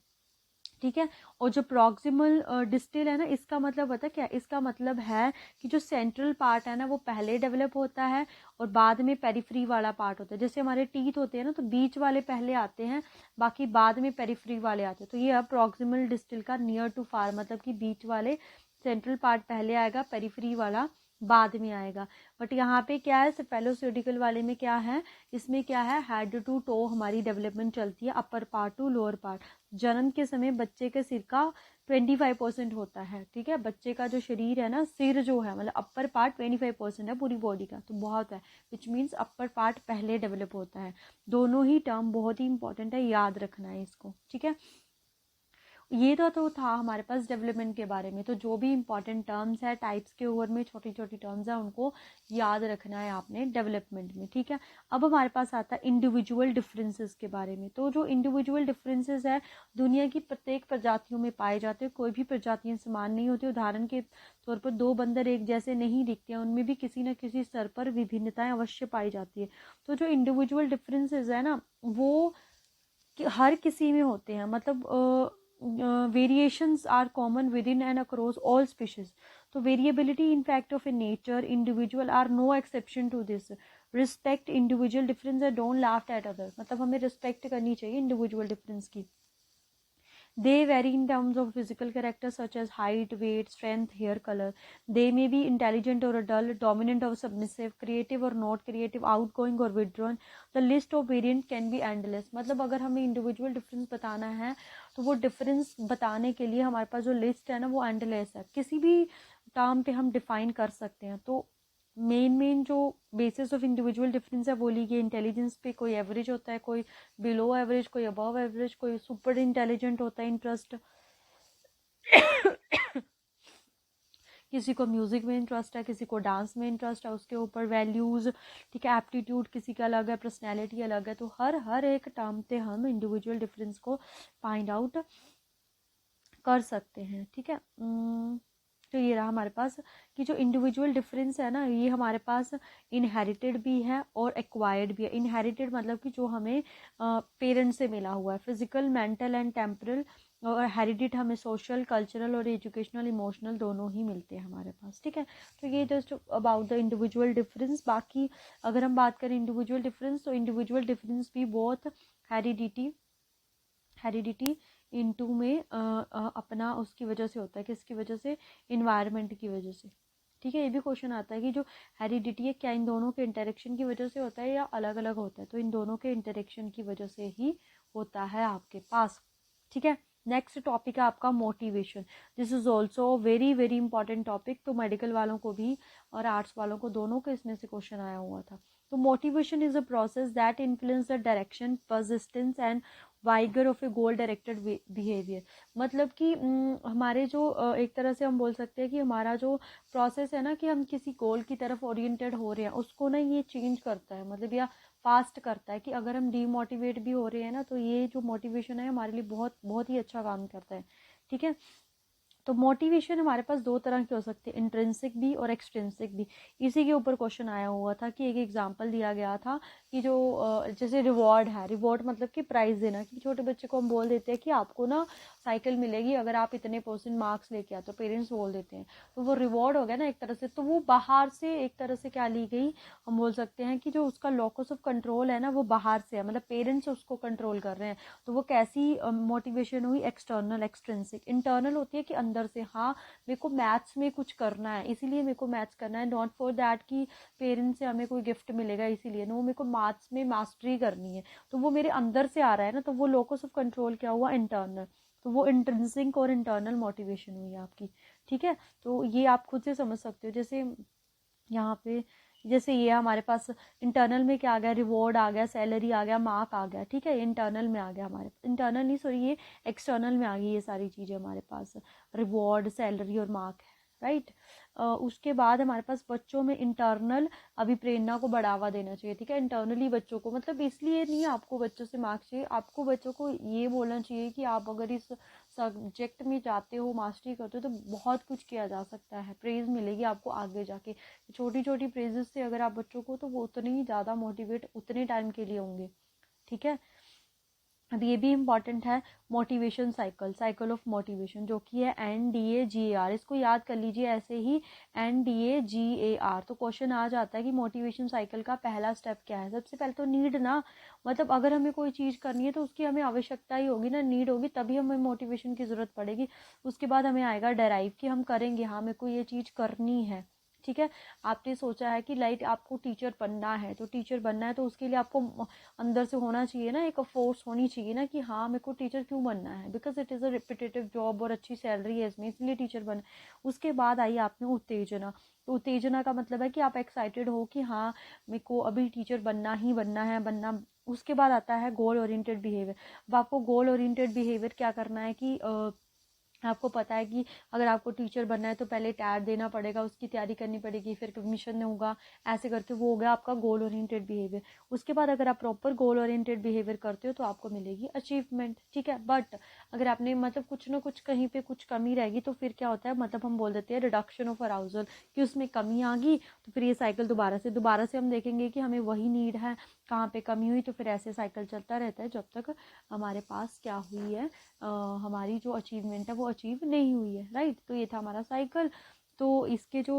ठीक है। और जो प्रॉक्सिमल डिस्टल है ना, इसका मतलब पता क्या, इसका मतलब है कि जो सेंट्रल पार्ट है ना वो पहले डेवलप होता है और बाद में पेरिफ्री वाला पार्ट होता है। जैसे हमारे टीथ होते हैं ना, तो बीच वाले पहले आते हैं, बाकी बाद में पेरिफ्री वाले आते हैं। तो ये है प्रॉक्सिमल डिस्टल का नियर टू फार, मतलब कि बीच वाले, सेंट्रल पार्ट पहले आएगा, पेरिफ्री वाला बाद में आएगा। बट यहाँ पे क्या है, सेफेलोस्यूटिकल वाले में क्या है, इसमें क्या है, हेड टू टो हमारी डेवलपमेंट चलती है, upper part two lower part. जन्म के समय बच्चे के सिर का 25% होता है, ठीक है। बच्चे का जो शरीर है ना, सिर जो है मतलब अपर पार्ट 25% है पूरी बॉडी का, तो बहुत है, विच मीन्स अपर पार्ट पहले डेवलप होता है। दोनों ही टर्म बहुत ही इंपॉर्टेंट है, याद रखना है इसको, ठीक है। ये तो था हमारे पास डेवलपमेंट के बारे में। तो जो भी इंपॉर्टेंट टर्म्स है टाइप्स के ओवर में, छोटी छोटी टर्म्स है, उनको याद रखना है आपने डेवलपमेंट में, ठीक है। अब हमारे पास आता है इंडिविजुअल डिफरेंसेस के बारे में। तो जो इंडिविजुअल डिफरेंसेस है दुनिया की प्रत्येक प्रजातियों में पाए जाते हैं, कोई भी प्रजातियां समान नहीं होती। उदाहरण के तौर पर दो बंदर एक जैसे नहीं दिखते हैं, उनमें भी किसी न किसी स्तर पर विभिन्नताएं अवश्य पाई जाती है। तो जो इंडिविजुअल डिफरेंसेस है ना, वो कि हर किसी में होते हैं, मतलब variations are common within and across all species. तो variability in fact of a nature, individual are no exception to this. Respect individual difference, don't laugh at other, मतलब हमें रिस्पेक्ट करनी चाहिए इंडिविजुअल डिफरेंस की। They vary in terms of physical character such as height, weight, strength, hair color. They may be intelligent or dull, dominant or submissive, creative or not creative, outgoing or withdrawn. The list of variant can be endless. मतलब अगर हमें individual difference बताना है तो वो difference बताने के लिए हमारे पास जो लिस्ट है ना वो एंडलेस है। किसी भी टर्म पे हम डिफाइन कर सकते हैं। तो मेन जो बेसिस ऑफ इंडिविजुअल डिफरेंस है वो ली गई। इंटेलिजेंस पे कोई एवरेज होता है, कोई बिलो एवरेज, कोई अबव एवरेज, कोई सुपर इंटेलिजेंट होता है। इंटरेस्ट किसी को म्यूजिक में इंटरेस्ट है, किसी को डांस में इंटरेस्ट है, उसके ऊपर वैल्यूज, ठीक है। एप्टीट्यूड किसी का अलग है, पर्सनैलिटी अलग है। तो हर एक टर्म पे हम इंडिविजुअल डिफरेंस को फाइंड आउट कर सकते हैं, ठीक है। तो ये रहा हमारे पास कि जो इंडिविजुअल डिफरेंस है ना, ये हमारे पास इनहेरिटेड भी है और एक्वायर्ड भी है। इनहेरिटेड मतलब कि जो हमें पेरेंट्स से मिला हुआ है, फिजिकल, मेंटल एंड टेम्परल। और हेरिडिट हमें सोशल, कल्चरल और एजुकेशनल, इमोशनल दोनों ही मिलते हैं हमारे पास, ठीक है। तो ये just about the individual difference. बाकी अगर हम बात करें इंडिविजुअल डिफरेंस, तो इंडिविजुअल डिफरेंस भी बहुत हेरिडिटी इनटू में अपना उसकी वजह से होता है, किसकी वजह से, इन्वायरमेंट की वजह से, ठीक है। ये भी क्वेश्चन आता है कि जो हेरिडिटी है क्या इन दोनों के इंटरेक्शन की वजह से होता है या अलग अलग होता है। तो इन दोनों के इंटरेक्शन की वजह से ही होता है आपके पास, ठीक है। नेक्स्ट टॉपिक है आपका motivation. This is also very very important topic. तो मेडिकल वालों को भी और आर्ट्स वालों को दोनों के इसमें से क्वेश्चन आया हुआ था। तो motivation is a process that influence the direction, persistence and vigour of A goal directed behaviour. मतलब कि हमारे जो एक तरह से हम बोल सकते हैं कि हमारा जो प्रोसेस है ना, कि हम किसी गोल की तरफ ओरिएंटेड हो रहे हैं, उसको ना ये चेंज करता है, मतलब या फास्ट करता है। कि अगर हम डीमोटिवेट भी हो रहे हैं ना, तो ये जो मोटिवेशन है हमारे लिए बहुत बहुत ही अच्छा काम करता है, ठीक है। तो मोटिवेशन हमारे पास दो तरह के हो सकते हैं, इंट्रिंसिक भी और एक्सट्रिंसिक भी। इसी के ऊपर क्वेश्चन आया हुआ था कि एक एग्जांपल दिया गया था कि जो जैसे रिवॉर्ड है, रिवॉर्ड मतलब कि प्राइज देना। कि छोटे बच्चे को हम बोल देते हैं कि आपको ना साइकिल मिलेगी अगर आप इतने % मार्क्स लेके आते, तो पेरेंट्स बोल देते हैं, तो वो रिवॉर्ड हो गया ना एक तरह से। तो वो बाहर से एक तरह से क्या ली गई, हम बोल सकते हैं कि जो उसका लॉकस ऑफ कंट्रोल है ना वो बाहर से है, मतलब पेरेंट्स उसको कंट्रोल कर रहे हैं। तो वो कैसी मोटिवेशन हुई, एक्सटर्नल। एक्सट्रिंसिक इंटरनल होती है कि अंदर से, हाँ मेरे को मैथ्स में कुछ करना है इसीलिए मेरे को मैथ्स करना है, नॉट फॉर दैट कि पेरेंट्स से हमें कोई गिफ्ट मिलेगा इसीलिए। नो, मेरे को मैथ्स में मास्टरी करनी है, तो वो मेरे अंदर से आ रहा है ना, तो वो लोकस ऑफ कंट्रोल क्या हुआ, इंटरनल। तो वो इंट्रिंसिक और इंटरनल मोटिवेशन हुई आपकी, ठीक है। तो ये आप खुद से समझ सकते हो। जैसे यहाँ पे जैसे ये हमारे पास इंटरनल में क्या आ गया, रिवॉर्ड आ गया, सैलरी आ गया, मार्क आ गया, ठीक है, इंटरनल में आ गया हमारे, इंटरनल नहीं सॉरी, ये एक्सटर्नल में आ गई ये सारी चीज़ें हमारे पास, रिवॉर्ड, सैलरी और मार्क है, राइट। उसके बाद हमारे पास बच्चों में इंटरनल अभिप्रेरणा को बढ़ावा देना चाहिए, ठीक है, इंटरनली बच्चों को, मतलब इसलिए नहीं आपको बच्चों से मार्क्स चाहिए, आपको बच्चों को ये बोलना चाहिए कि आप अगर इस सब्जेक्ट में जाते हो, मास्टरी करते हो, तो बहुत कुछ किया जा सकता है, प्रेज मिलेगी आपको आगे जाके, छोटी छोटी प्रेजेस से अगर आप बच्चों को, तो वो उतने ही ज़्यादा मोटिवेट उतने टाइम के लिए होंगे, ठीक है। अब ये भी इम्पॉर्टेंट है, motivation cycle, cycle of motivation, जो कि है NDAGAR, इसको याद कर लीजिए ऐसे ही, NDAGAR। तो क्वेश्चन आ जाता है कि मोटिवेशन साइकिल का पहला स्टेप क्या है। सबसे पहले तो नीड ना, मतलब अगर हमें कोई चीज़ करनी है तो उसकी हमें आवश्यकता ही होगी ना, नीड होगी तभी हमें मोटिवेशन की ज़रूरत पड़ेगी। उसके बाद हमें आएगा डराइव, कि हम करेंगे, हाँ मेरे को ये चीज़ करनी है, ठीक है। आपने सोचा है कि लाइक आपको टीचर बनना है, तो टीचर बनना है तो उसके लिए आपको अंदर से होना चाहिए ना, एक फोर्स होनी चाहिए ना, कि हाँ मेरे को टीचर क्यों बनना है, because it is a repetitive job और अच्छी सैलरी है इसमें, इसलिए टीचर बन। उसके बाद आई आपने उत्तेजना, तो उत्तेजना का मतलब है कि आप एक्साइटेड हो कि हाँ मेरे को अभी टीचर बनना ही बनना है, बनना। उसके बाद आता है गोल ओरिएंटेड बिहेवियर। अब आपको गोल ओरिएंटेड बिहेवियर क्या करना है कि आपको पता है कि अगर आपको टीचर बनना है तो पहले टैट देना पड़ेगा, उसकी तैयारी करनी पड़ेगी, फिर कमीशन होगा, ऐसे करके वो हो गया आपका गोल ओरिएंटेड बिहेवियर। उसके बाद अगर आप प्रॉपर गोल ओरिएंटेड बिहेवियर करते हो तो आपको मिलेगी अचीवमेंट, ठीक है। बट अगर आपने मतलब कुछ ना कुछ कहीं पे कुछ कमी रहेगी तो फिर क्या होता है, मतलब हम बोल देते हैं रिडक्शन ऑफ अराउजल, कि उसमें कमी आ गई, तो फिर ये साइकिल दोबारा से हम देखेंगे कि हमें वही नीड है, कहाँ पे कमी हुई, तो फिर ऐसे साइकिल चलता रहता है जब तक हमारे पास क्या हुई है, हमारी जो अचीवमेंट है वो अचीव नहीं हुई है, राइट। तो ये था हमारा साइकिल। तो इसके जो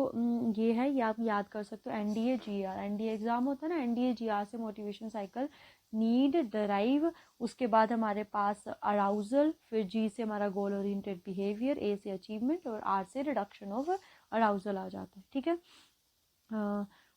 ये है, ये आप याद कर सकते हो, NDAGR, NDA एग्जाम होता है ना, NDAGR से मोटिवेशन साइकिल, नीड, ड्राइव, उसके बाद हमारे पास अराउजल, फिर G से हमारा गोल ओरिएंटेड बिहेवियर, A से अचीवमेंट और R से रिडक्शन ऑफ अराउजल आ जाता है, ठीक है।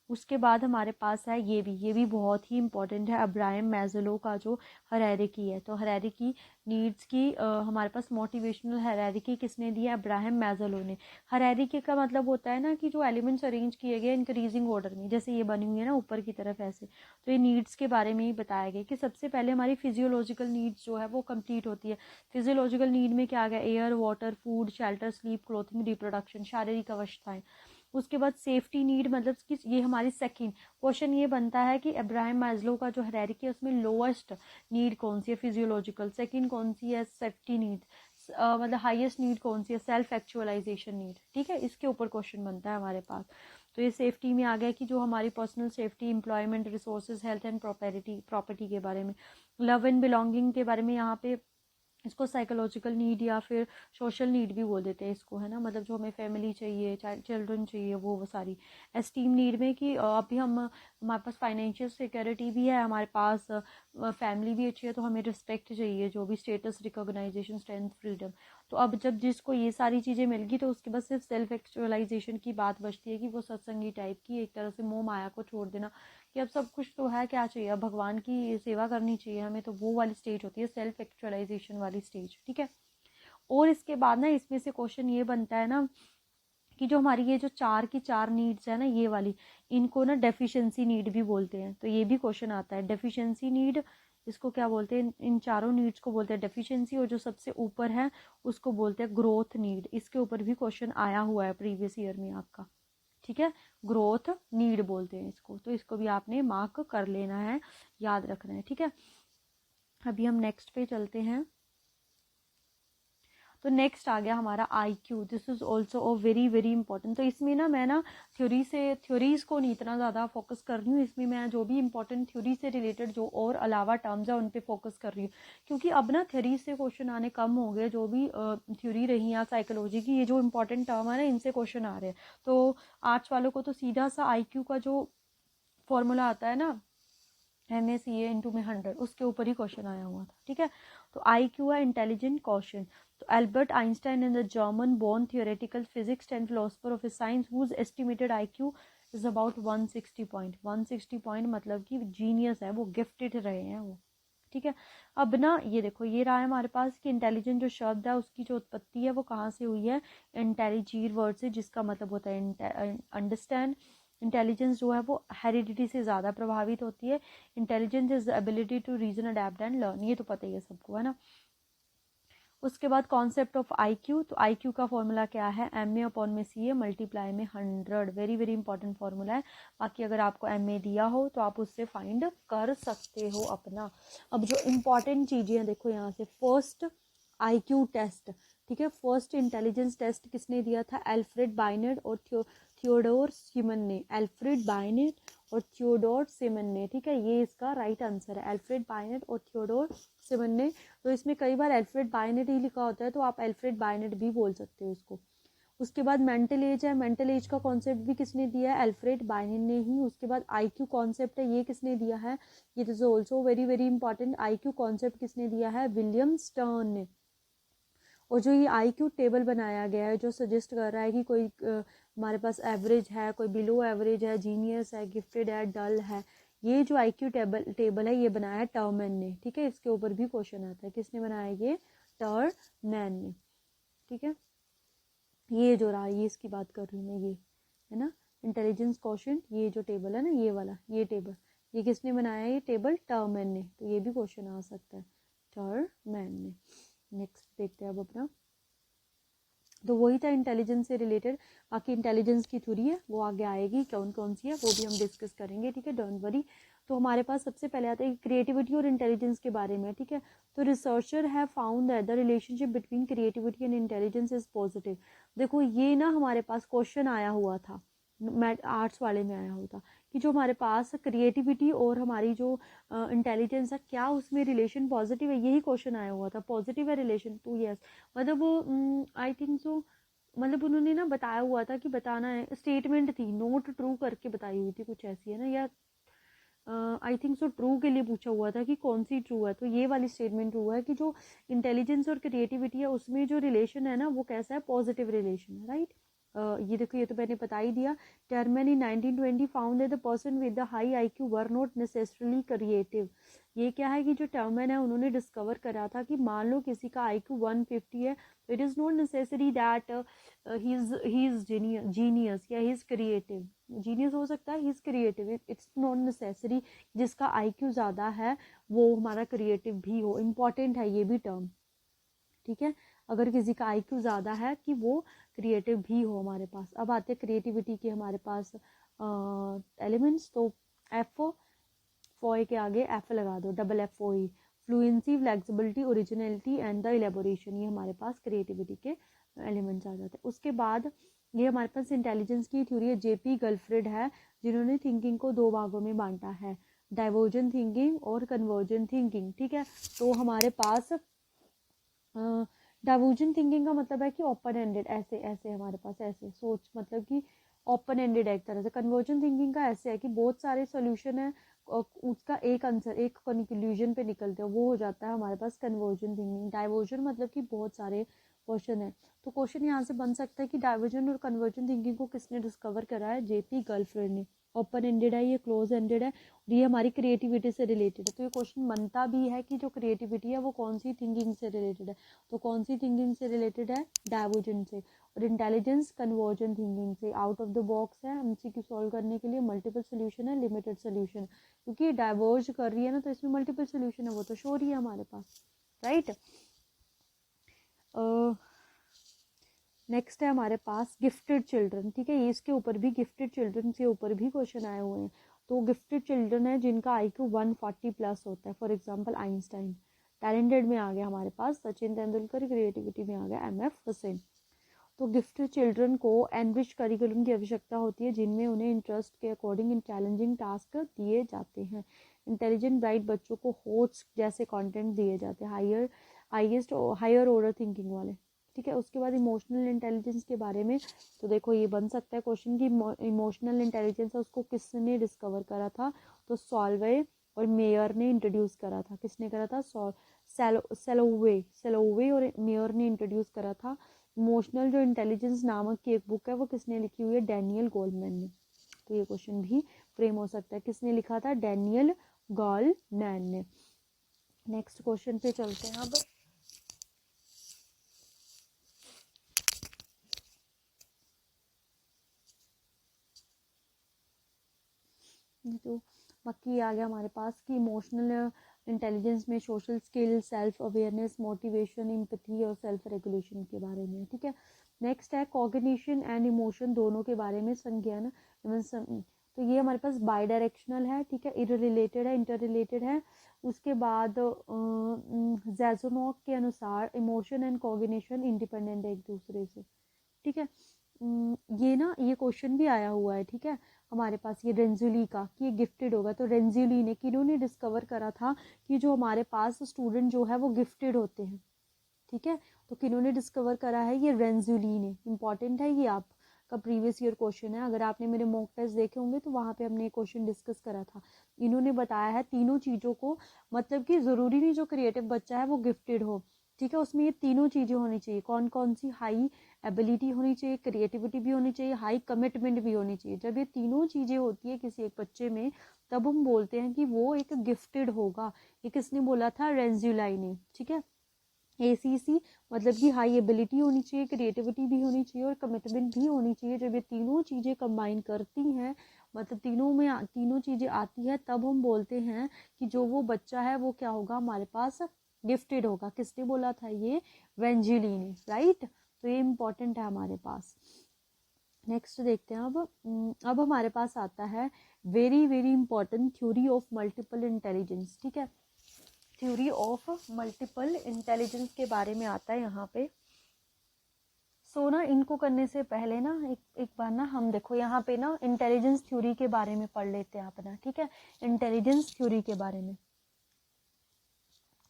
उसके बाद हमारे पास है ये भी बहुत ही इंपॉर्टेंट है, अब्राहम मैज़लो का जो हायरार्की है। तो हायरार्की नीड्स की हमारे पास मोटिवेशनल हायरार्की किसने दी है, अब्राहम मैज़लो ने। हायरार्की का मतलब होता है ना कि जो एलिमेंट्स अरेंज किए गए इंक्रीजिंग ऑर्डर में, जैसे ये बनी हुई है ना ऊपर की तरफ ऐसे। तो ये नीड्स के बारे में ही बताया गया कि सबसे पहले हमारी फिजियोलॉजिकल नीड्स जो है वो कंप्लीट होती है। फिजियोलॉजिकल नीड में क्या आ गया, air, water, food, shelter, sleep, clothing, reproduction, शारीरिक अवस्थाएं। उसके बाद सेफ्टी नीड, मतलब कि ये हमारी सेकंड क्वेश्चन ये बनता है कि अब्राहम मैज़लो का जो हायरार्की है उसमें लोएस्ट नीड कौन सी है फिजियोलॉजिकल, सेकंड कौन सी है सेफ्टी नीड, मतलब हाईएस्ट नीड कौन सी है सेल्फ एक्चुअलाइजेशन नीड, ठीक है। इसके ऊपर क्वेश्चन बनता है हमारे पास। तो ये सेफ्टी में आ गया कि जो हमारी personal safety, employment, resources, health and property के बारे में। लव एंड बिलोंगिंग के बारे में यहाँ पे इसको साइकोलॉजिकल नीड या फिर सोशल नीड भी बोल देते हैं इसको, है ना, मतलब जो हमें फैमिली चाहिए, चिल्ड्रन चाहिए, वो सारी। एस्टीम नीड में कि अभी हमारे पास फाइनेंशियल सिक्योरिटी भी है, हमारे पास फैमिली भी अच्छी है, तो हमें रिस्पेक्ट चाहिए, जो भी स्टेटस, रिकॉग्नाइजेशन, स्ट्रेंथ, फ्रीडम। तो अब जब जिसको ये सारी चीज़ें मिल गई तो उसके बाद सिर्फ सेल्फ एक्चुअलाइजेशन की बात बचती है, कि वो सत्संगी टाइप की एक तरह से मोह माया को छोड़ देना, कि अब सब कुछ तो है, क्या चाहिए, अब भगवान की सेवा करनी चाहिए हमें, तो वो वाली स्टेज होती है सेल्फ एक्चुअलाइजेशन वाली स्टेज, ठीक है। और इसके बाद ना इसमें से क्वेश्चन ये बनता है ना कि जो हमारी ये जो चार की चार नीड्स है ना ये वाली, इनको ना डेफिशिएंसी नीड भी बोलते हैं। तो ये भी क्वेश्चन आता है, डेफिशिएंसी नीड, इसको क्या बोलते हैं, इन चारों नीड्स को बोलते हैं डेफिशिएंसी, और जो सबसे ऊपर है उसको बोलते हैं ग्रोथ नीड। इसके ऊपर भी क्वेश्चन आया हुआ है प्रीवियस ईयर में आपका, ठीक है। ग्रोथ नीड बोलते हैं इसको, तो इसको भी आपने मार्क कर लेना है, याद रखना है, ठीक है। अभी हम नेक्स्ट पे चलते हैं। तो नेक्स्ट आ गया हमारा IQ, this is also a very very important. तो इसमें ना मैं ना थ्योरीज को नहीं इतना ज़्यादा फोकस कर रही हूँ, इसमें मैं जो भी इंपॉर्टेंट थ्योरी से रिलेटेड जो और अलावा टर्म्स है उन पे फोकस कर रही हूँ, क्योंकि अब ना थ्योरी से क्वेश्चन आने कम हो गए, जो भी थ्योरी रही या साइकोलॉजी की ये जो इंपॉर्टेंट टर्म है ना इनसे क्वेश्चन आ रहे हैं। तो आर्ट्स वालों को तो सीधा सा IQ का जो फॉर्मूला आता है ना, MACA इंटू में 100, उसके ऊपर ही क्वेश्चन आया हुआ था, ठीक है। तो IQ है इंटेलिजेंट क्वेश्चन। तो Albert Einstein in the German born theoretical physics and philosopher of science whose estimated IQ is about 160 point. 160 point मतलब कि जीनियस है वो, गिफ्टेड रहे हैं वो, ठीक है। अब ना ये देखो ये रहा है हमारे पास कि इंटेलिजेंट जो शब्द है उसकी जो उत्पत्ति है वो कहाँ से हुई है, इंटेलिजीर वर्ड से, जिसका मतलब होता है अंडरस्टैंड, इंटेलिजेंस जो है वो हेरिडिटी से ज़्यादा प्रभावित होती है। Intelligence is the ability to reason, adapt and learn, ये तो पता ही है सबको, है ना। उसके बाद कॉन्सेप्ट ऑफ IQ, तो IQ का फॉर्मूला क्या है, MA/CA मल्टीप्लाई में 100, वेरी वेरी इंपॉर्टेंट फॉर्मूला है। बाकी अगर आपको MA दिया हो तो आप उससे फाइंड कर सकते हो अपना। अब जो इम्पॉर्टेंट चीज़ें हैं देखो यहाँ से, फर्स्ट IQ टेस्ट, ठीक है, फर्स्ट इंटेलिजेंस टेस्ट किसने दिया था, एल्फ्रेड बाइनेट और थियोडोर सिमन ने, एल्फ्रेड बाइनेट और थियोडोर सिमन ने, ठीक है, ये इसका राइट आंसर है, एल्फ्रेड बाइनेट और थियोडोर सिमन ने। तो इसमें कई बार एल्फ्रेड बाइनेट ही लिखा होता है, तो आप एल्फ्रेड बाइनेट भी बोल सकते हो इसको। उसके बाद मेंटल एज है, मेंटल एज का कॉन्सेप्ट भी किसने दिया है, एल्फ्रेड बाइनेट ने ही। उसके बाद IQ कॉन्सेप्ट है, ये किसने दिया है, ये is also very very important, IQ concept किसने दिया है, विलियम स्टर्न ने। और जो ये IQ टेबल बनाया गया है जो सजेस्ट कर रहा है कि कोई हमारे पास एवरेज है, कोई बिलो एवरेज है, जीनियस है, गिफ्टेड है, डल है, ये जो IQ टेबल है ये बनाया है टर्मैन ने, ठीक है, इसके ऊपर भी क्वेश्चन आता है, किसने बनाया ये, टर्मैन ने, ठीक है। ये जो रहा, ये इसकी बात कर रही हूँ मैं, ये है ना इंटेलिजेंस क्वोशिएंट, ये जो टेबल है ना, ये वाला, ये टेबल, ये किसने बनाया, ये टेबल टर्मैन ने, तो ये भी क्वेश्चन आ सकता है, टर्मैन ने। नेक्स्ट देखते हैं अब अपना, तो वही था इंटेलिजेंस से रिलेटेड। बाकी इंटेलिजेंस की थ्योरी है वो आगे आएगी, कौन कौन सी है वो भी हम डिस्कस करेंगे, ठीक है, डोंट वरी। तो हमारे पास सबसे पहले आता है क्रिएटिविटी और इंटेलिजेंस के बारे में, ठीक है। तो researcher have found that the relationship between creativity and intelligence is positive. देखो ये ना हमारे पास क्वेश्चन आया हुआ था, आर्ट्स वाले में आया हुआ था कि जो हमारे पास क्रिएटिविटी और हमारी जो इंटेलिजेंस है, क्या उसमें रिलेशन पॉजिटिव है, यही क्वेश्चन आया हुआ था, पॉजिटिव है रिलेशन, तो यस, मतलब आई थिंक सो, मतलब उन्होंने ना बताया हुआ था कि बताना है, स्टेटमेंट थी, नोट ट्रू करके बताई हुई थी, कुछ ऐसी है ना, या आई थिंक सो ट्रू के लिए पूछा हुआ था कि कौन सी ट्रू है, तो ये वाली स्टेटमेंट ट्रू है कि जो इंटेलिजेंस और क्रिएटिविटी है उसमें जो रिलेशन है ना वो कैसा है, पॉजिटिव रिलेशन है, राइट। ये देखो, ये तो मैंने बता ही दिया। टर्मैन इन 1920 found that the person with the high IQ were not necessarily creative. ये क्या है कि जो टर्मैन है उन्होंने डिस्कवर करा था कि मान लो किसी का IQ 150 है, तो it is not necessary that he is genius या ही इज क्रिएटिव, जीनियस हो सकता है, he is creative, it's not necessary जिसका IQ ज़्यादा है वो हमारा क्रिएटिव भी हो, इम्पॉर्टेंट है ये भी टर्म, ठीक है। अगर किसी का IQ ज़्यादा है कि वो क्रिएटिव भी हो हमारे पास। अब आते हैं क्रिएटिविटी के हमारे पास एलिमेंट्स, तो F फोए के आगे F लगा दो, FFOE, fluency, flexibility, originality and the elaboration, ये हमारे पास क्रिएटिविटी के एलिमेंट्स आ जाते हैं। उसके बाद ये हमारे पास इंटेलिजेंस की थ्योरी है, JP गलफ्रेड है जिन्होंने थिंकिंग को 2 भागों में बांटा है, डाइवर्जेंट थिंकिंग और कन्वर्जेंट थिंकिंग, ठीक है। तो हमारे पास डाइवर्जेंट थिंकिंग का मतलब है कि ओपन एंडेड, ऐसे ऐसे हमारे पास ऐसे सोच, मतलब कि ओपन एंडेड है एक तरह से। कन्वर्जेंट थिंकिंग का ऐसे है कि बहुत सारे सॉल्यूशन है और उसका एक आंसर, एक कंक्लूजन पे निकलते हैं, वो हो जाता है हमारे पास कन्वर्जेंट थिंकिंग। डाइवर्जन मतलब कि बहुत सारे क्वेश्चन है, तो क्वेश्चन यहाँ से बन सकता है कि डाइवर्जन और कन्वर्जेंट थिंकिंग को किसने डिस्कवर करा है, JP गलफ्रेड ने। ओपन एंडेड है, ये क्लोज एंडेड है, और ये हमारी क्रिएटिविटी से रिलेटेड है। तो ये क्वेश्चन बनता भी है कि जो क्रिएटिविटी है वो कौन सी थिंकिंग से रिलेटेड है, तो कौन सी थिंकिंग से रिलेटेड है, डाइवर्जेंट से। और इंटेलिजेंस कन्वर्जेंट थिंकिंग से। आउट ऑफ द बॉक्स है, MCQ सॉल्व करने के लिए मल्टीपल सोल्यूशन है, लिमिटेड सोल्यूशन, क्योंकि डाइवर्ज कर रही है ना तो इसमें मल्टीपल सोल्यूशन है, वो तो श्योर ही है हमारे पास, राइट। नेक्स्ट है हमारे पास गिफ्टेड चिल्ड्रन, ठीक है, ये इसके ऊपर भी गिफ्टेड चिल्ड्रन के ऊपर भी क्वेश्चन आए हुए हैं। तो गिफ्टेड चिल्ड्रन है जिनका IQ 140 प्लस होता है, फॉर एग्जांपल आइंस्टाइन। टैलेंटेड में आ गया हमारे पास सचिन तेंदुलकर, क्रिएटिविटी में आ गया MF हुसैन। तो गिफ्टेड चिल्ड्रन को एनरिच करिकुलम की आवश्यकता होती है जिनमें उन्हें इंटरेस्ट के अकॉर्डिंग इन चैलेंजिंग टास्क दिए जाते हैं। इंटेलिजेंट ब्राइट बच्चों को होट्स जैसे कंटेंट दिए जाते हैं, हायर ऑर्डर थिंकिंग वाले, ठीक है। उसके बाद इमोशनल इंटेलिजेंस के बारे में, तो देखो ये बन सकता है क्वेश्चन की इमोशनल इंटेलिजेंस है उसको किसने डिस्कवर करा था, तो सॉल्वे और मेयर ने इंट्रोड्यूस करा था। किसने करा था, सेलोवे और मेयर ने इंट्रोड्यूस करा था। इमोशनल जो इंटेलिजेंस नामक की एक बुक है वो किसने लिखी हुई है, डैनियल गोलमैन ने। तो ये क्वेश्चन भी फ्रेम हो सकता है, किसने लिखा था, डैनियल गोलमैन ने। नेक्स्ट क्वेश्चन पे चलते हैं अब। तो बाकी आ गया हमारे पास कि इमोशनल इंटेलिजेंस में social skill, self awareness, motivation, empathy और सेल्फ रेगुलेशन के बारे में, ठीक है। नेक्स्ट है कॉग्निशन एंड इमोशन दोनों के बारे में, संज्ञान तो ये हमारे पास बाई डायरेक्शनल है, ठीक है, इररिलेटेड है, इंटर रिलेटेड है। उसके बाद जैजोनॉक के अनुसार इमोशन एंड कॉग्निशन इंडिपेंडेंट है एक दूसरे से, ठीक है। ये ना ये क्वेश्चन भी आया हुआ है, ठीक है, हमारे पास ये रेंजुली का कि ये गिफ्टेड होगा। तो रेंजुली ने किन्होंने डिस्कवर करा था कि जो हमारे पास स्टूडेंट जो है वो गिफ्टेड होते हैं, ठीक है। तो किन्होंने डिस्कवर करा है, ये रेंजुली ने। इंपॉर्टेंट है ये, आपका प्रीवियस ईयर क्वेश्चन है, अगर आपने मेरे मॉक टेस्ट देखे होंगे तो वहाँ पे हमने क्वेश्चन डिस्कस करा था। इन्होंने बताया है तीनों चीज़ों को, मतलब कि ज़रूरी नहीं जो क्रिएटिव बच्चा है वो गिफ्टेड हो, ठीक है, उसमें ये तीनों चीज़ें होनी चाहिए। कौन कौन सी? हाई एबिलिटी होनी चाहिए, क्रिएटिविटी भी होनी चाहिए, हाई कमिटमेंट भी होनी चाहिए। जब ये तीनों चीज़ें होती है किसी एक बच्चे में, तब हम बोलते हैं कि वो एक गिफ्टेड होगा। ये किसने बोला था? रेंजुलाई ने, ठीक है। ACC मतलब कि हाई एबिलिटी होनी चाहिए, क्रिएटिविटी भी होनी चाहिए और कमिटमेंट भी होनी चाहिए। जब ये तीनों चीज़ें कंबाइन करती हैं, मतलब तीनों चीज़ें आती है, तब हम बोलते हैं कि जो वो बच्चा है वो क्या होगा, हमारे पास गिफ्टेड होगा। किसने बोला था? ये वेंजुली ने, राइट। तो ये इम्पोर्टेंट है हमारे पास। नेक्स्ट देखते हैं अब हमारे पास आता है very very important theory of multiple intelligence, ठीक है। थ्योरी ऑफ मल्टीपल इंटेलिजेंस के बारे में आता है यहाँ पे। सो ना इनको करने से पहले ना एक बार ना हम देखो यहाँ पे ना इंटेलिजेंस थ्योरी के बारे में पढ़ लेते हैं अपना, ठीक है। इंटेलिजेंस थ्योरी के बारे में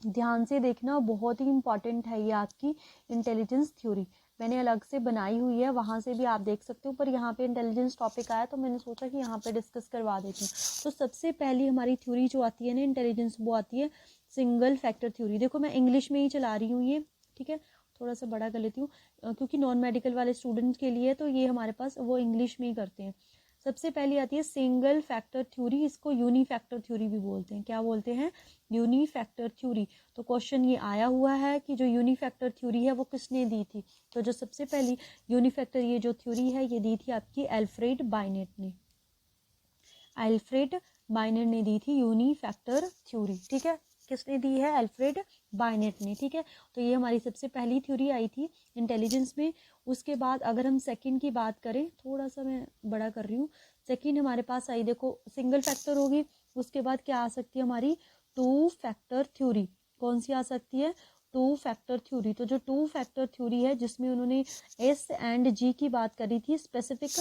ध्यान से देखना, बहुत ही इंपॉर्टेंट है ये आपकी इंटेलिजेंस थ्योरी। मैंने अलग से बनाई हुई है, वहाँ से भी आप देख सकते हो, पर यहाँ पे इंटेलिजेंस टॉपिक आया तो मैंने सोचा कि यहाँ पे डिस्कस करवा देती हूँ। तो सबसे पहली हमारी थ्योरी जो आती है ना इंटेलिजेंस, वो आती है सिंगल फैक्टर थ्योरी। देखो मैं इंग्लिश में ही चला रही हूँ ये, ठीक है, थोड़ा सा बड़ा कर लेती हूँ क्योंकि नॉन मेडिकल वाले स्टूडेंट्स के लिए तो ये हमारे पास वो इंग्लिश में ही करते हैं। सबसे पहली आती है सिंगल फैक्टर थ्योरी, इसको यूनी फैक्टर थ्योरी भी बोलते हैं। क्या बोलते हैं? Uni factor theory. तो क्वेश्चन ये आया हुआ है कि जो यूनी फैक्टर थ्योरी है वो किसने दी थी? तो जो सबसे पहली यूनी फैक्टर ये जो थ्योरी है ये दी थी आपकी अल्फ्रेड बाइनेट ने। अल्फ्रेड बाइनेट ने दी थी यूनी फैक्टर थ्योरी, ठीक है। किसने दी है? अल्फ्रेड बाइनेट ने, ठीक है। तो ये हमारी सबसे पहली थ्योरी आई थी इंटेलिजेंस में। उसके बाद अगर हम सेकंड की बात करें, थोड़ा सा मैं बड़ा कर रही हूँ, सेकंड हमारे पास आई, देखो सिंगल फैक्टर होगी, उसके बाद क्या आ सकती है हमारी? Two factor theory. कौन सी आ सकती है? Two factor theory. तो जो टू फैक्टर थ्योरी है जिसमें उन्होंने S एंड G की बात करी थी, स्पेसिफिक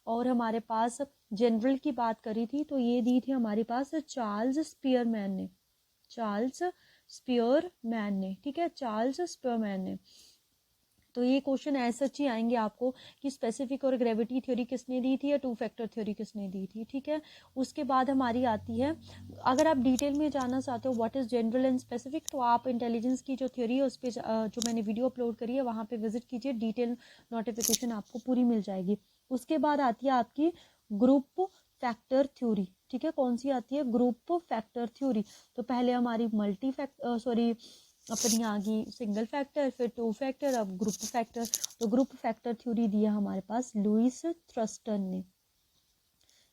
और हमारे पास जनरल की बात करी थी, तो ये दी थी हमारे पास चार्ल्स स्पीयरमैन ने, चार्ल्स स्पीयरमैन ने, ठीक है, चार्ल्स स्पीयरमैन ने। तो ये क्वेश्चन ऐसे ही आएंगे आपको कि स्पेसिफिक और ग्रेविटी थ्योरी किसने दी थी या टू फैक्टर थ्योरी किसने दी थी, ठीक है। उसके बाद हमारी आती है, अगर आप डिटेल में जानना चाहते हो what is general and specific, तो आप इंटेलिजेंस की जो थ्योरी है उस पर जो मैंने वीडियो अपलोड करी है वहाँ पे विजिट कीजिए, डिटेल नोटिफिकेशन आपको पूरी मिल जाएगी। उसके बाद आती है आपकी ग्रुप फैक्टर थ्योरी, ठीक है। कौन सी आती है? Group factor theory. तो पहले हमारी अपनी आ गई सिंगल फैक्टर, फिर टू फैक्टर, अब ग्रुप फैक्टर। तो ग्रुप फैक्टर थ्योरी दी है हमारे पास लुईस थ्रस्टन ने।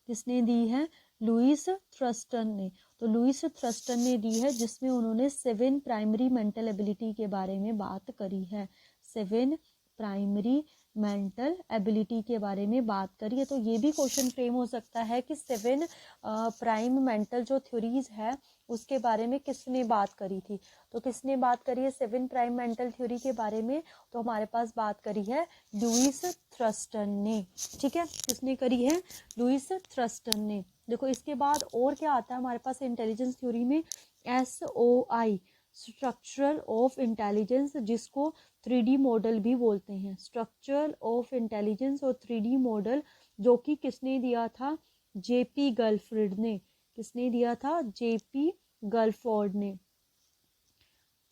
किसने दी है? लुईस थ्रस्टन ने। तो लुईस थ्रस्टन ने दी है, जिसमें उन्होंने 7 प्राइमरी मेंटल एबिलिटी के बारे में बात करी है। 7 प्राइमरी मेंटल एबिलिटी के बारे में बात करी है। तो ये भी क्वेश्चन फ्रेम हो सकता है कि 7 प्राइम मेंटल जो थ्योरीज है उसके बारे में किसने बात करी थी। तो किसने बात करी है 7 प्राइम मेंटल थ्योरी के बारे में? तो हमारे पास बात करी है लुईस थ्रस्टन ने, ठीक है। किसने करी है? लुईस थ्रस्टन ने। देखो इसके बाद और क्या आता है हमारे पास इंटेलिजेंस थ्योरी में? SOI, स्ट्रक्चरल ऑफ इंटेलिजेंस, जिसको 3D मॉडल भी बोलते हैं। स्ट्रक्चर ऑफ इंटेलिजेंस और 3D मॉडल, जो कि किसने दिया था? JP गलफोर्ड ने। किसने दिया था? JP गलफोर्ड ने,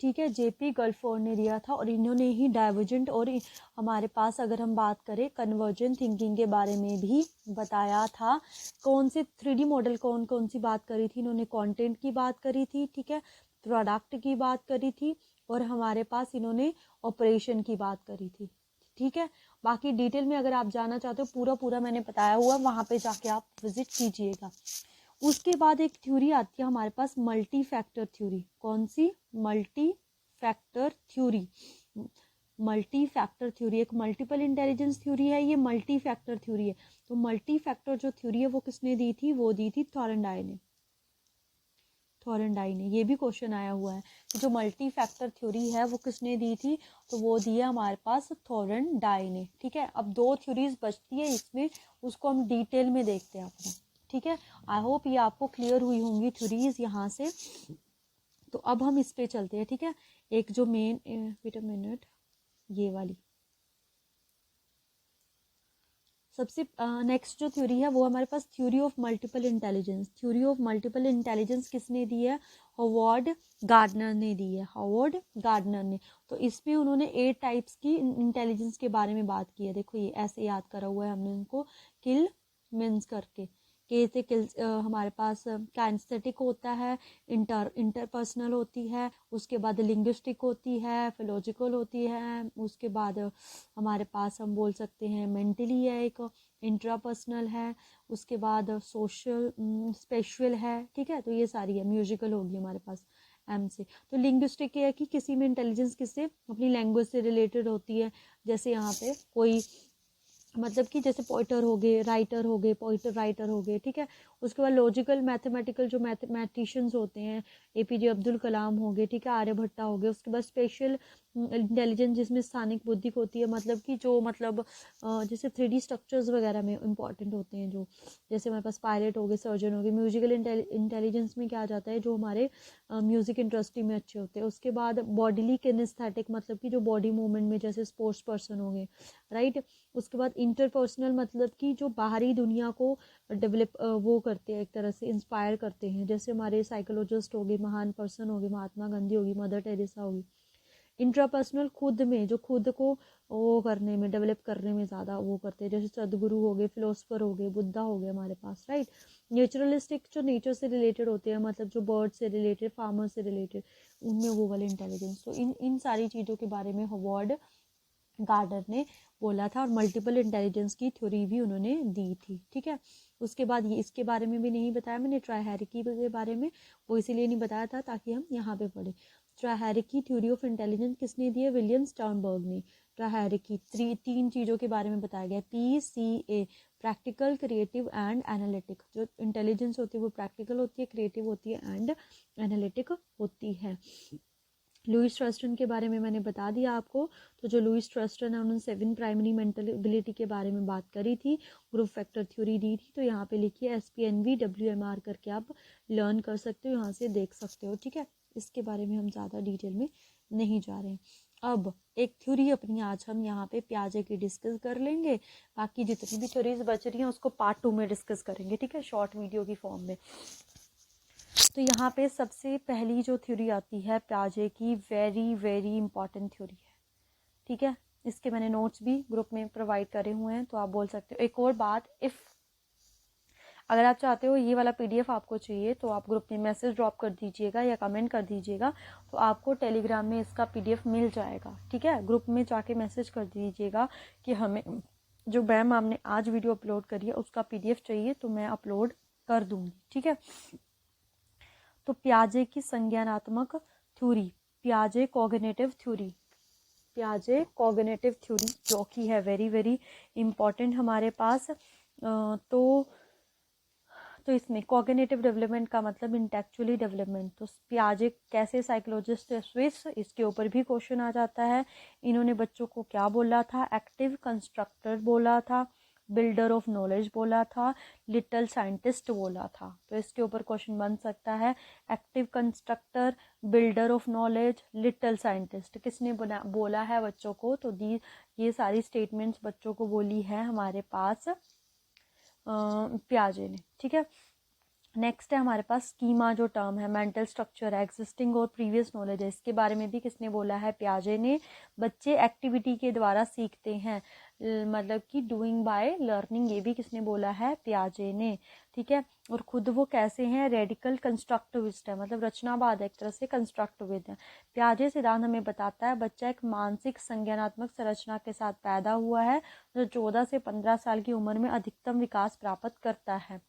ठीक है, JP गलफोर्ड ने दिया था। और इन्होंने ही डाइवर्जेंट और हमारे पास अगर हम बात करें कन्वर्जेंट थिंकिंग के बारे में भी बताया था। कौन से 3D मॉडल कौन कौन सी बात करी थी? इन्होंने कंटेंट की बात करी थी, ठीक है, प्रोडक्ट की बात करी थी, और हमारे पास इन्होंने ऑपरेशन की बात करी थी, ठीक है। बाकी डिटेल में अगर आप जानना चाहते हो पूरा पूरा मैंने बताया हुआ, वहाँ पे जाके आप विजिट कीजिएगा। उसके बाद एक थ्योरी आती है हमारे पास मल्टी फैक्टर थ्योरी। कौन सी? Multi factor theory. Multi factor theory एक मल्टीपल इंटेलिजेंस थ्योरी है, ये मल्टी फैक्टर थ्योरी है। तो मल्टी फैक्टर जो थ्योरी है वो किसने दी थी? वो दी थी थॉरनडाई ने। थॉरनडाई ने, ये भी क्वेश्चन आया हुआ है कि जो मल्टी फैक्टर थ्योरी है वो किसने दी थी? तो वो दी है हमारे पास थॉरनडाई ने। ठीक है, अब 2 थ्योरीज बचती है इसमें, उसको हम डिटेल में देखते हैं अपना। ठीक है, आई होप ये आपको क्लियर हुई होंगी थ्योरीज यहाँ से। तो अब हम इस पे चलते हैं। ठीक है, एक जो मेन, वेट अ मिनट, ये वाली सबसे नेक्स्ट जो थ्योरी है वो हमारे पास theory of multiple intelligence. Theory of multiple intelligence किसने दी है? हॉवर्ड गार्डनर ने दी है। हॉवर्ड गार्डनर ने। तो इसमें उन्होंने 8 टाइप्स की इंटेलिजेंस के बारे में बात की है। देखो ये ऐसे याद करा हुआ है हमने उनको, किल मीन्स करके। के से किल हमारे पास काइनेस्थेटिक होता है, इंटरपर्सनल होती है, उसके बाद लिंग्विस्टिक होती है, फिलोजिकल होती है, उसके बाद हमारे पास हम बोल सकते हैं मेंटली है, एक इंट्रापर्सनल है, उसके बाद सोशल स्पेशल है। ठीक है, तो ये सारी है। म्यूजिकल होगी हमारे पास एम से। तो लिंग्विस्टिक ये है कि किसी में इंटेलिजेंस किससे? अपनी लैंग्वेज से रिलेटेड होती है। जैसे यहाँ पे कोई मतलब कि जैसे पोइटर हो गए, राइटर हो गए, पोइटर राइटर हो गए। ठीक है, उसके बाद लॉजिकल मैथमेटिकल जो मैथमेटिशियंस होते हैं, एपीजे अब्दुल कलाम हो गए। ठीक है, आर्यभट्टा हो गए। उसके बाद स्पेशल इंटेलिजेंस जिसमें स्थानिक बुद्धि होती है, मतलब कि जो मतलब जैसे 3D स्ट्रक्चर्स वगैरह में इंपॉर्टेंट होते हैं, जो जैसे हमारे पास पायलट हो गए, सर्जन हो गए। म्यूजिकल इंटेलिजेंस में क्या आ जाता है? जो हमारे म्यूजिक इंडस्ट्री में अच्छे होते हैं। उसके बाद बॉडीली किनेस्थेटिक, मतलब कि जो बॉडी मूवमेंट में, जैसे स्पोर्ट्स पर्सन हो गए, राइट। उसके बाद इंटरपर्सनल, मतलब कि जो बाहरी दुनिया को डेवलप वो करते हैं, एक तरह से इंस्पायर करते हैं। जैसे हमारे साइकोलॉजिस्ट हो गए, महान पर्सन हो गए, महात्मा गांधी होगी, मदर टेरेसा होगी। इंट्रापर्सनल खुद में, जो खुद को वो करने में, डेवलप करने में ज़्यादा वो करते हैं, जैसे सदगुरु हो गए, फिलोसफर हो गए, बुद्धा हो गए हमारे पास, राइट। नेचुरलिस्टिक जो नेचर से रिलेटेड होते हैं, मतलब जो बर्ड से रिलेटेड, फार्मर से रिलेटेड, उनमें वो वाले इंटेलिजेंस। तो इन सारी चीज़ों के बारे में हॉवर्ड गार्डनर ने बोला था, और मल्टीपल इंटेलिजेंस की थ्योरी भी उन्होंने दी थी। ठीक है, उसके बाद ये इसके बारे में भी नहीं बताया मैंने, ट्राइहेरिकी के बारे में, वो इसीलिए नहीं बताया था ताकि हम यहाँ पे पढ़े। ट्राइहेरिकी थ्योरी ऑफ इंटेलिजेंस किसने दी है? विलियम स्टर्नबर्ग ने। ट्राइहेरिकी 3 चीज़ों के बारे में बताया गया, PCA, practical, creative and analytic. जो इंटेलिजेंस होती है वो प्रैक्टिकल होती है, क्रिएटिव होती है एंड एनालिटिक होती है। लुईस ट्रस्टन के बारे में मैंने बता दिया आपको। तो जो लुईस ट्रस्टन है, उन्होंने 7 प्राइमरी मेंटल एबिलिटी के बारे में बात करी थी, ग्रुप फैक्टर थ्योरी दी थी। तो यहाँ पे लिखिए SPNV WMR करके आप लर्न कर सकते हो, यहाँ से देख सकते हो। ठीक है, इसके बारे में हम ज़्यादा डिटेल में नहीं जा रहे हैं। अब एक थ्योरी अपनी आज हम यहाँ पे प्याजे की डिस्कस कर लेंगे। बाकी जितनी भी थ्योरीज बच रही हैं उसको पार्ट 2 में डिस्कस करेंगे। ठीक है, शॉर्ट वीडियो की फॉर्म में। तो यहाँ पे सबसे पहली जो थ्योरी आती है प्याजे की, वेरी वेरी इंपॉर्टेंट थ्योरी है। ठीक है, इसके मैंने नोट्स भी ग्रुप में प्रोवाइड करे हुए हैं, तो आप बोल सकते हो। एक और बात, इफ़ अगर आप चाहते हो ये वाला PDF आपको चाहिए तो आप ग्रुप में मैसेज ड्रॉप कर दीजिएगा या कमेंट कर दीजिएगा, तो आपको टेलीग्राम में इसका PDF मिल जाएगा। ठीक है, ग्रुप में जाके मैसेज कर दीजिएगा कि हमें जो मैम आपने आज वीडियो अपलोड करी है उसका PDF चाहिए, तो मैं अपलोड कर दूँगी। ठीक है, तो प्याजे की संज्ञानात्मक theory, प्याजे cognitive theory, प्याजे cognitive theory जो कि है वेरी वेरी इंपॉर्टेंट हमारे पास। तो इसमें कॉग्निटिव डेवलपमेंट का मतलब इंटेलेक्चुअली डेवलपमेंट। तो प्याजे कैसे साइकोलॉजिस्ट है स्विस, इसके ऊपर भी क्वेश्चन आ जाता है। इन्होंने बच्चों को क्या बोला था? एक्टिव कंस्ट्रक्टर बोला था, बिल्डर ऑफ नॉलेज बोला था, लिटिल साइंटिस्ट बोला था। तो इसके ऊपर क्वेश्चन बन सकता है, active constructor, builder of knowledge, little scientist किसने बोला है बच्चों को? तो ये सारी स्टेटमेंट्स बच्चों को बोली है हमारे पास प्याजे ने। ठीक है, नेक्स्ट है हमारे पास स्कीमा, जो टर्म है मेंटल स्ट्रक्चर है, एग्जिस्टिंग और प्रीवियस नॉलेज है। इसके बारे में भी किसने बोला है? प्याजे ने। बच्चे एक्टिविटी के द्वारा सीखते हैं, मतलब कि डूइंग बाय लर्निंग, ये भी किसने बोला है? प्याजे ने। ठीक है, और खुद वो कैसे हैं? रेडिकल कंस्ट्रक्टिविस्ट है, मतलब रचनावाद है, एक तरह से कंस्ट्रक्टिविस्ट है। प्याजे सिद्धांत हमें बताता है बच्चा एक मानसिक संज्ञानात्मक संरचना के साथ पैदा हुआ है जो 14 से 15 साल की उम्र में अधिकतम विकास प्राप्त करता है।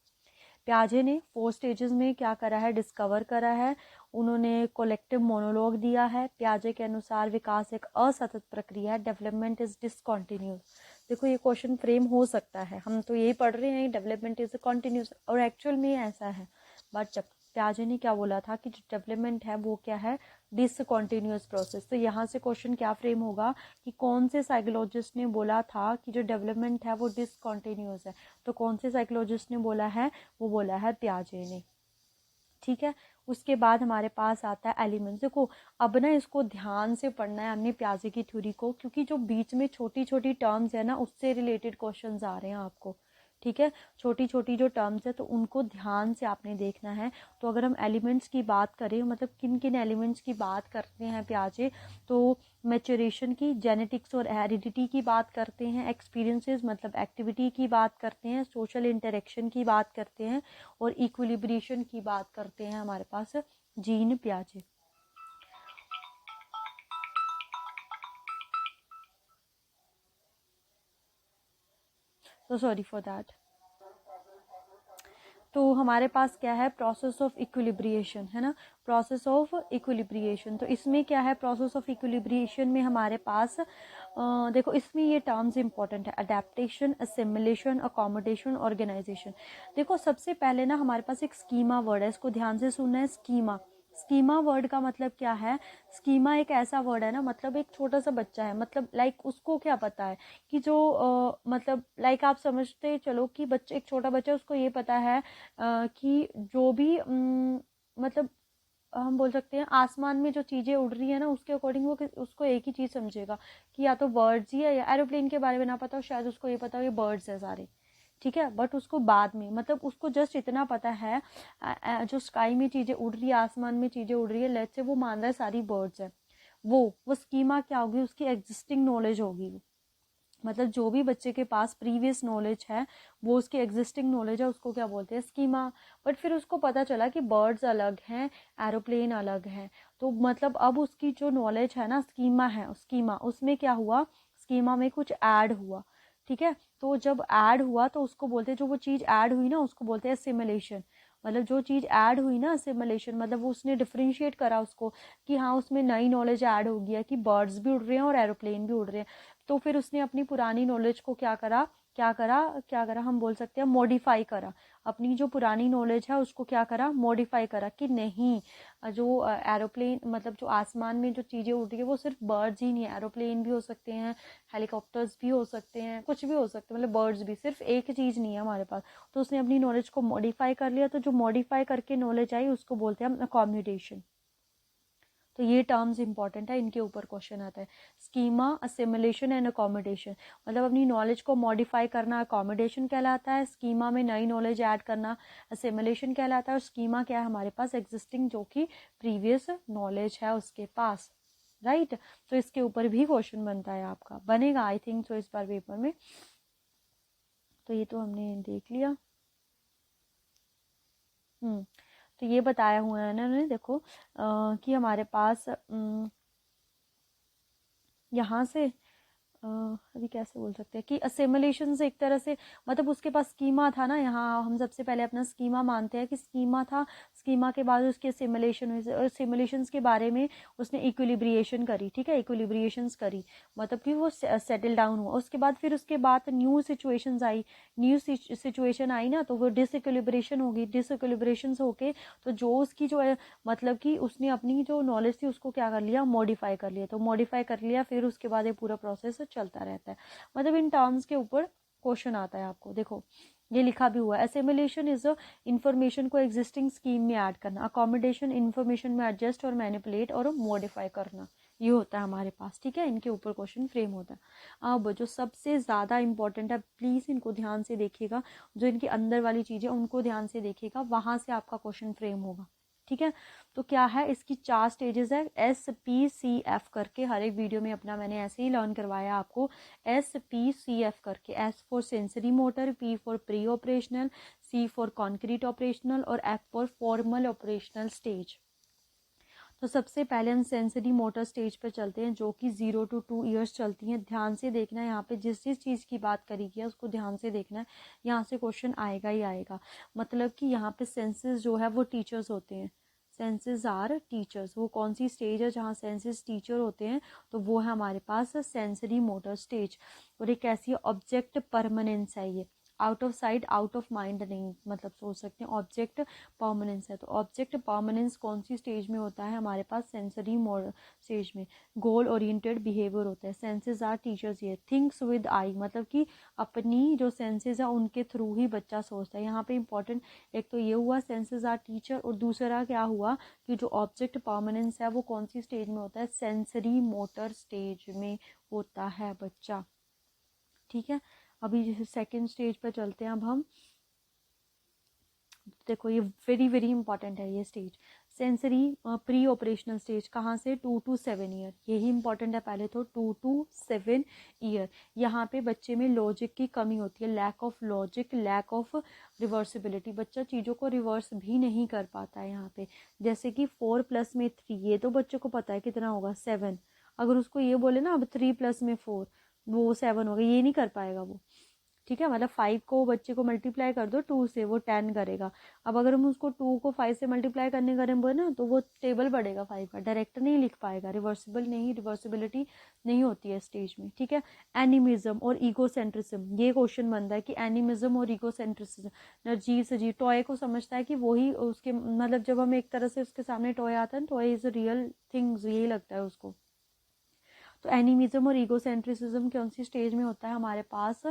पियाजे ने 4 स्टेजेस में क्या करा है, डिस्कवर करा है। उन्होंने कोलेक्टिव मोनोलॉग दिया है। पियाजे के अनुसार विकास एक असतत प्रक्रिया है, डेवलपमेंट इज डिसकॉन्टिन्यूस। देखो ये क्वेश्चन फ्रेम हो सकता है, हम तो यही पढ़ रहे हैं डेवलपमेंट इज कॉन्टिन्यूस, और एक्चुअल में ऐसा है। बट जब पियाजे ने क्या बोला था कि जो डेवलपमेंट है वो क्या है, डिसकॉन्टिन्यूस प्रोसेस। तो यहाँ से क्वेश्चन क्या फ्रेम होगा कि कौन से साइकोलॉजिस्ट ने बोला था कि जो डेवलपमेंट है वो डिसकॉन्टिन्यूस है। तो कौन से साइकोलॉजिस्ट ने बोला है, वो बोला है पियाजे ने। ठीक है, उसके बाद हमारे पास आता है एलिमेंट्स। देखो अब ना इसको ध्यान से पढ़ना है हमने पियाजे की थ्योरी को, क्योंकि जो बीच में छोटी छोटी टर्म्स है ना उससे रिलेटेड क्वेश्चंस आ रहे हैं आपको। ठीक है, छोटी छोटी जो टर्म्स है तो उनको ध्यान से आपने देखना है। तो अगर हम एलिमेंट्स की बात करें, मतलब किन किन एलिमेंट्स की बात करते हैं पियाजे, तो मैच्योरेशन की, जेनेटिक्स और हेरिडिटी की बात करते हैं, एक्सपीरियंसेस मतलब एक्टिविटी की बात करते हैं, सोशल इंटरेक्शन की बात करते हैं, और इक्विलिब्रेशन की बात करते हैं हमारे पास जीन पियाजे। तो सॉरी फॉर दैट। तो हमारे पास क्या है, प्रोसेस ऑफ इक्विलिब्रिएशन है ना, प्रोसेस ऑफ इक्विलिब्रिएशन। तो इसमें क्या है, प्रोसेस ऑफ इक्विलिब्रिएशन में हमारे पास देखो इसमें ये टर्म्स इंपॉर्टेंट है, अडेप्टेशन, असिमिलेशन, अकोमोडेशन, ऑर्गेनाइजेशन। देखो सबसे पहले ना हमारे पास एक स्कीमा वर्ड है, इसको ध्यान से सुनना है। स्कीमा, स्कीमा वर्ड का मतलब क्या है, स्कीमा एक ऐसा वर्ड है ना, मतलब एक छोटा सा बच्चा है, मतलब लाइक उसको क्या पता है कि जो मतलब लाइक आप समझते चलो कि बच्चे, एक छोटा बच्चा, उसको ये पता है कि जो भी मतलब हम बोल सकते हैं आसमान में जो चीज़ें उड़ रही है ना उसके अकॉर्डिंग वो उसको एक ही चीज़ समझेगा कि या तो बर्ड्स ही है, या एरोप्लेन के बारे में ना पता हो, शायद उसको ये पता हो ये बर्ड्स है सारे। ठीक है, बट उसको बाद में, मतलब उसको जस्ट इतना पता है जो स्काई में चीज़ें उड़ रही है, आसमान में चीज़ें उड़ रही है, लेट्स से वो मान रहा है सारी बर्ड्स है। वो स्कीमा क्या होगी, उसकी एग्जिस्टिंग नॉलेज होगी। मतलब जो भी बच्चे के पास प्रीवियस नॉलेज है, वो उसकी एग्जिस्टिंग नॉलेज है, उसको क्या बोलते हैं, स्कीमा। बट फिर उसको पता चला कि बर्ड्स अलग हैं, एरोप्लेन अलग है, तो मतलब अब उसकी जो नॉलेज है ना, स्कीमा है, स्कीमा उसमें क्या हुआ, स्कीमा में कुछ ऐड हुआ। ठीक है, तो जब ऐड हुआ तो उसको बोलते हैं, जो वो चीज़ ऐड हुई ना उसको बोलते हैं सिमुलेशन। मतलब जो चीज़ ऐड हुई ना, सिमुलेशन मतलब वो उसने डिफ्रेंशिएट करा उसको कि हाँ उसमें नई नॉलेज ऐड हो गया कि बर्ड्स भी उड़ रहे हैं और एरोप्लेन भी उड़ रहे हैं। तो फिर उसने अपनी पुरानी नॉलेज को क्या करा हम बोल सकते हैं मॉडिफाई करा। अपनी जो पुरानी नॉलेज है उसको क्या करा, मॉडिफाई करा कि नहीं जो एरोप्लेन मतलब जो आसमान में जो चीज़ें उड़ रही है वो सिर्फ बर्ड्स ही नहीं है, एरोप्लेन भी हो सकते हैं, हेलीकॉप्टर्स भी हो सकते हैं, कुछ भी हो सकते हैं, मतलब बर्ड्स भी, सिर्फ एक चीज़ नहीं है हमारे पास। तो उसने अपनी नॉलेज को मॉडिफाई कर लिया, तो जो मॉडिफाई करके नॉलेज आई उसको बोलते हैं हम अकोमोडेशन। तो ये टर्म्स इंपॉर्टेंट है, इनके ऊपर क्वेश्चन आता है। स्कीमा, असिमुलेशन एंड अकोमोडेशन, मतलब अपनी नॉलेज को मॉडिफाई करना अकोमोडेशन कहलाता है, स्कीमा में नई नॉलेज ऐड करना असिमुलेशन कहलाता है, और स्कीमा क्या है हमारे पास, एग्जिस्टिंग जो कि प्रीवियस नॉलेज है उसके पास। राइट तो इसके ऊपर भी क्वेश्चन बनता है, आपका बनेगा आई थिंक सो इस बार पेपर में। तो ये तो हमने देख लिया। तो ये बताया हुआ है ना उन्होंने, देखो कि हमारे पास यहाँ से अभी कैसे बोल सकते हैं कि असिमुलेशन से एक तरह से, मतलब उसके पास स्कीमा था ना, यहाँ हम सबसे पहले अपना स्कीमा मानते हैं कि स्कीमा था, स्कीमा के बाद उसके सिमुलेशन हुए, और सिमुलेशंस के बारे में उसने इक्विलिब्रिएशन करी। ठीक है, इक्विलिब्रिएशंस करी मतलब कि वो सेटल डाउन हुआ। उसके बाद फिर उसके बाद न्यू सिचुएशंस आई, न्यू सिचुएशन आई ना, तो वो डिसइक्विलिब्रेशन होगी, डिसइक्विलिब्रेशन होके तो जो उसकी जो है मतलब कि उसने अपनी जो नॉलेज थी उसको क्या कर लिया, मॉडिफाई कर लिया। तो मॉडिफाई कर लिया, फिर उसके बाद ये पूरा प्रोसेस चलता रहता है। मतलब इन टर्म्स के ऊपर क्वेश्चन आता है आपको। देखो ये लिखा भी हुआ है, असिमुलेशन इज अ इंफॉर्मेशन को एग्जिस्टिंग स्कीम में ऐड करना, अकोमोडेशन इंफॉर्मेशन में एडजस्ट और मैनिपुलेट और मॉडिफाई करना, ये होता है हमारे पास। ठीक है, इनके ऊपर क्वेश्चन फ्रेम होता है। अब जो सबसे ज़्यादा इंपॉर्टेंट है, प्लीज़ इनको ध्यान से देखिएगा, जो इनके अंदर वाली चीज़ें उनको ध्यान से देखिएगा, वहाँ से आपका क्वेश्चन फ्रेम होगा। ठीक है, तो क्या है, इसकी 4 स्टेजेस है, SPCF करके, हर एक वीडियो में अपना मैंने ऐसे ही लर्न करवाया आपको, SPCF करके, S for sensory motor, P for pre operational, C for concrete operational, और F for formal operational stage. तो सबसे पहले हम सेंसरी मोटर स्टेज पर चलते हैं, जो कि 0 to 2 ईयर्स चलती हैं। ध्यान से देखना है, यहाँ पे जिस जिस चीज़ की बात करी गई है उसको ध्यान से देखना है, यहाँ से क्वेश्चन आएगा ही आएगा। मतलब कि यहाँ पे सेंसेस जो है वो टीचर्स होते हैं, सेंसेस आर टीचर्स। वो कौन सी स्टेज है जहाँ सेंसेस टीचर होते हैं, तो वो है हमारे पास सेंसरी मोटर स्टेज। और एक ऐसी ऑब्जेक्ट परमानेंस है, ये out of sight out of mind नहीं, मतलब सोच सकते हैं ऑब्जेक्ट परमानेंस है। तो ऑब्जेक्ट परमानेंस कौन सी स्टेज में होता है हमारे पास, सेंसरी मोड स्टेज में। गोल ओरिएंटेड बिहेवियर होता है। सेंसेस आर टीचर्स, ये थिंक्स विद आई, मतलब कि अपनी जो सेंसेस है उनके थ्रू ही बच्चा सोचता है। यहाँ पे इंपॉर्टेंट एक तो ये हुआ सेंसेस आर टीचर, और दूसरा क्या हुआ कि जो ऑब्जेक्ट परमानेंस है वो कौन सी स्टेज में होता है, सेंसरी मोटर स्टेज में होता है बच्चा। ठीक है, अभी जैसे सेकेंड स्टेज पर चलते हैं अब हम। देखो ये वेरी वेरी इंपॉर्टेंट है ये stage, sensory pre operational stage. कहाँ से, 2 to 7 ईयर, यही इंपॉर्टेंट है पहले तो, 2 to 7 ईयर। यहाँ पे बच्चे में लॉजिक की कमी होती है, lack of logic, lack of reversibility. बच्चा चीज़ों को रिवर्स भी नहीं कर पाता है यहाँ पे। जैसे कि 4 + 3, ये तो बच्चे को पता है कितना होगा, 7। अगर उसको ये बोले ना अब 3 + 4 वो 7 होगा, ये नहीं कर पाएगा वो। ठीक है, मतलब 5 को बच्चे को मल्टीप्लाई कर दो 2 से, वो 10 करेगा। अब अगर हम उसको 2 को 5 से मल्टीप्लाई करने करेंगे ना, तो वो टेबल बढ़ेगा 5 का, डायरेक्ट नहीं लिख पाएगा, रिवर्सिबल नहीं, रिवर्सिबिलिटी नहीं होती है स्टेज में। ठीक है, एनिमिज्म और ईगोसेंट्रिज्म, ये क्वेश्चन बनता है कि एनिमिज्म और ईगोसेंट्रिज्म। नरजीव सजीव टॉय को समझता है कि वही उसके, मतलब जब हम एक तरह से उसके सामने टॉय आता है, toy is a real things, यही लगता है उसको। तो एनिमिज्म और ईगोसेंट्रिसिज्म कौन सी स्टेज में होता है हमारे पास,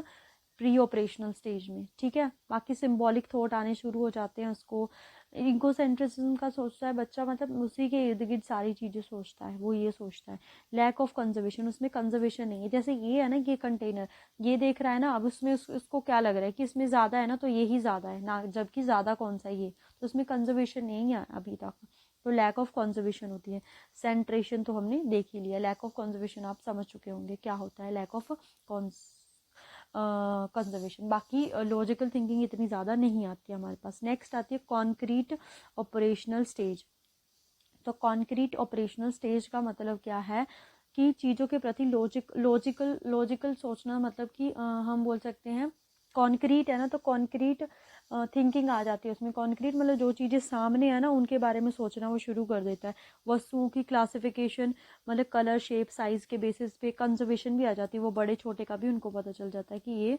प्री ऑपरेशनल स्टेज में। ठीक है, बाकी सिंबॉलिक थॉट आने शुरू हो जाते हैं उसको। इगोसेंट्रिसिज्म का सोचता है बच्चा, मतलब उसी के इर्द गिर्द सारी चीज़ें सोचता है, वो ये सोचता है। लैक ऑफ कंजर्वेशन, उसमें कंजर्वेशन नहीं है। जैसे ये है ना, ये कंटेनर ये देख रहा है ना, अब उसमें उसको क्या लग रहा है कि इसमें ज़्यादा है ना, तो यही ज़्यादा है ना, जबकि ज़्यादा कौन सा ये, तो उसमें कंजर्वेशन नहीं है अभी तक, तो लैक ऑफ कंजर्वेशन होती है। सेंट्रेशन तो हमने देख ही लिया, लैक ऑफ कंजर्वेशन आप समझ चुके होंगे क्या होता है, लैक ऑफ कंजर्वेशन। बाकी लॉजिकल थिंकिंग इतनी ज़्यादा नहीं आती है हमारे पास। नेक्स्ट आती है कॉन्क्रीट ऑपरेशनल स्टेज। तो कॉन्क्रीट ऑपरेशनल स्टेज का मतलब क्या है कि चीज़ों के प्रति लॉजिकल सोचना, मतलब कि हम बोल सकते हैं कॉन्क्रीट है ना, तो कॉन्क्रीट थिंकिंग आ जाती है उसमें। कॉन्क्रीट मतलब जो चीज़ें सामने है ना उनके बारे में सोचना वो शुरू कर देता है। वस्तुओं की क्लासिफिकेशन, मतलब कलर शेप साइज के बेसिस पे कंजर्वेशन भी आ जाती है, वो बड़े छोटे का भी उनको पता चल जाता है कि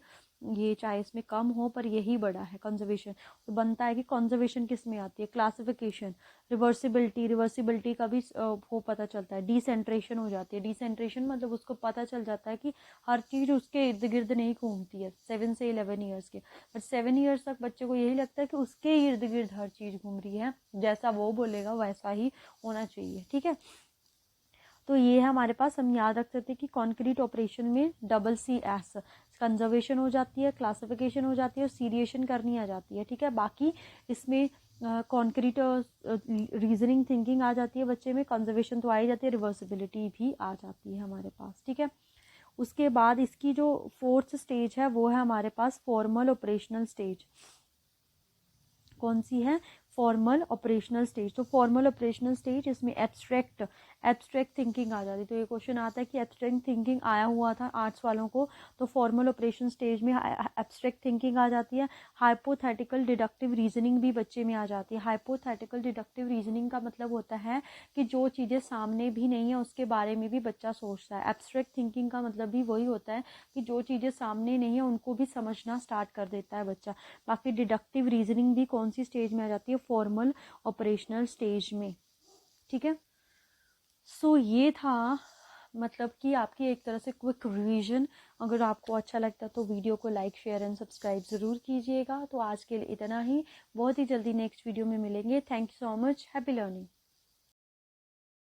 ये चाहे इसमें कम हो पर यही बड़ा है, कंजर्वेशन। तो बनता है कि कंजर्वेशन किस में आती है, क्लासिफिकेशन। रिवर्सिबिलिटी का भी वो पता चलता है। डिसेंट्रेशन हो जाती है, डिसेंट्रेशन मतलब उसको पता चल जाता है कि हर चीज़ उसके इर्द गिर्द नहीं घूमती है 7 से 11 ईयर्स के। बट 7 ईयर्स तक बच्चे को यही लगता है कि उसके इर्द गिर्द हर चीज़ घूम रही है, जैसा वो बोलेगा वैसा ही होना चाहिए। ठीक है, तो ये है हमारे पास, हम याद रख सकते हैं कि कॉन्क्रीट ऑपरेशन में CCS कंजर्वेशन हो जाती है, क्लासिफिकेशन हो जाती है और सीरिएशन करनी आ जाती है। ठीक है, बाकी इसमें कॉन्क्रीट रीजनिंग थिंकिंग आ जाती है बच्चे में, कंजर्वेशन तो आ ही जाती है, रिवर्सिबिलिटी भी आ जाती है हमारे पास। ठीक है, उसके बाद इसकी जो 4th स्टेज है वो है हमारे पास फॉर्मल ऑपरेशनल स्टेज। कौन सी है, फॉर्मल ऑपरेशनल स्टेज। तो फॉर्मल ऑपरेशनल स्टेज, इसमें एब्स्ट्रैक्ट थिंकिंग आ जाती है। तो ये क्वेश्चन आता है कि एब्स्ट्रैक्ट थिंकिंग आया हुआ था आर्ट्स वालों को, तो फॉर्मल ऑपरेशन स्टेज में एब्स्ट्रैक्ट थिंकिंग आ जाती है। हाइपोथेटिकल डिडक्टिव रीजनिंग भी बच्चे में आ जाती है। हाइपोथेटिकल डिडक्टिव रीजनिंग का मतलब होता है कि जो चीज़ें सामने भी नहीं है उसके बारे में भी बच्चा सोचता है। एब्स्ट्रैक्ट थिंकिंग का मतलब भी वही होता है कि जो चीज़ें सामने नहीं है उनको भी समझना स्टार्ट कर देता है बच्चा। बाकी डिडक्टिव रीजनिंग भी कौन सी स्टेज में आ जाती है, फॉर्मल ऑपरेशनल स्टेज में। ठीक है, सो ये था, मतलब कि आपकी एक तरह से क्विक रिवीजन। अगर आपको अच्छा लगता है तो वीडियो को लाइक शेयर एंड सब्सक्राइब ज़रूर कीजिएगा। तो आज के लिए इतना ही, बहुत ही जल्दी नेक्स्ट वीडियो में मिलेंगे। Thank you so much, happy learning.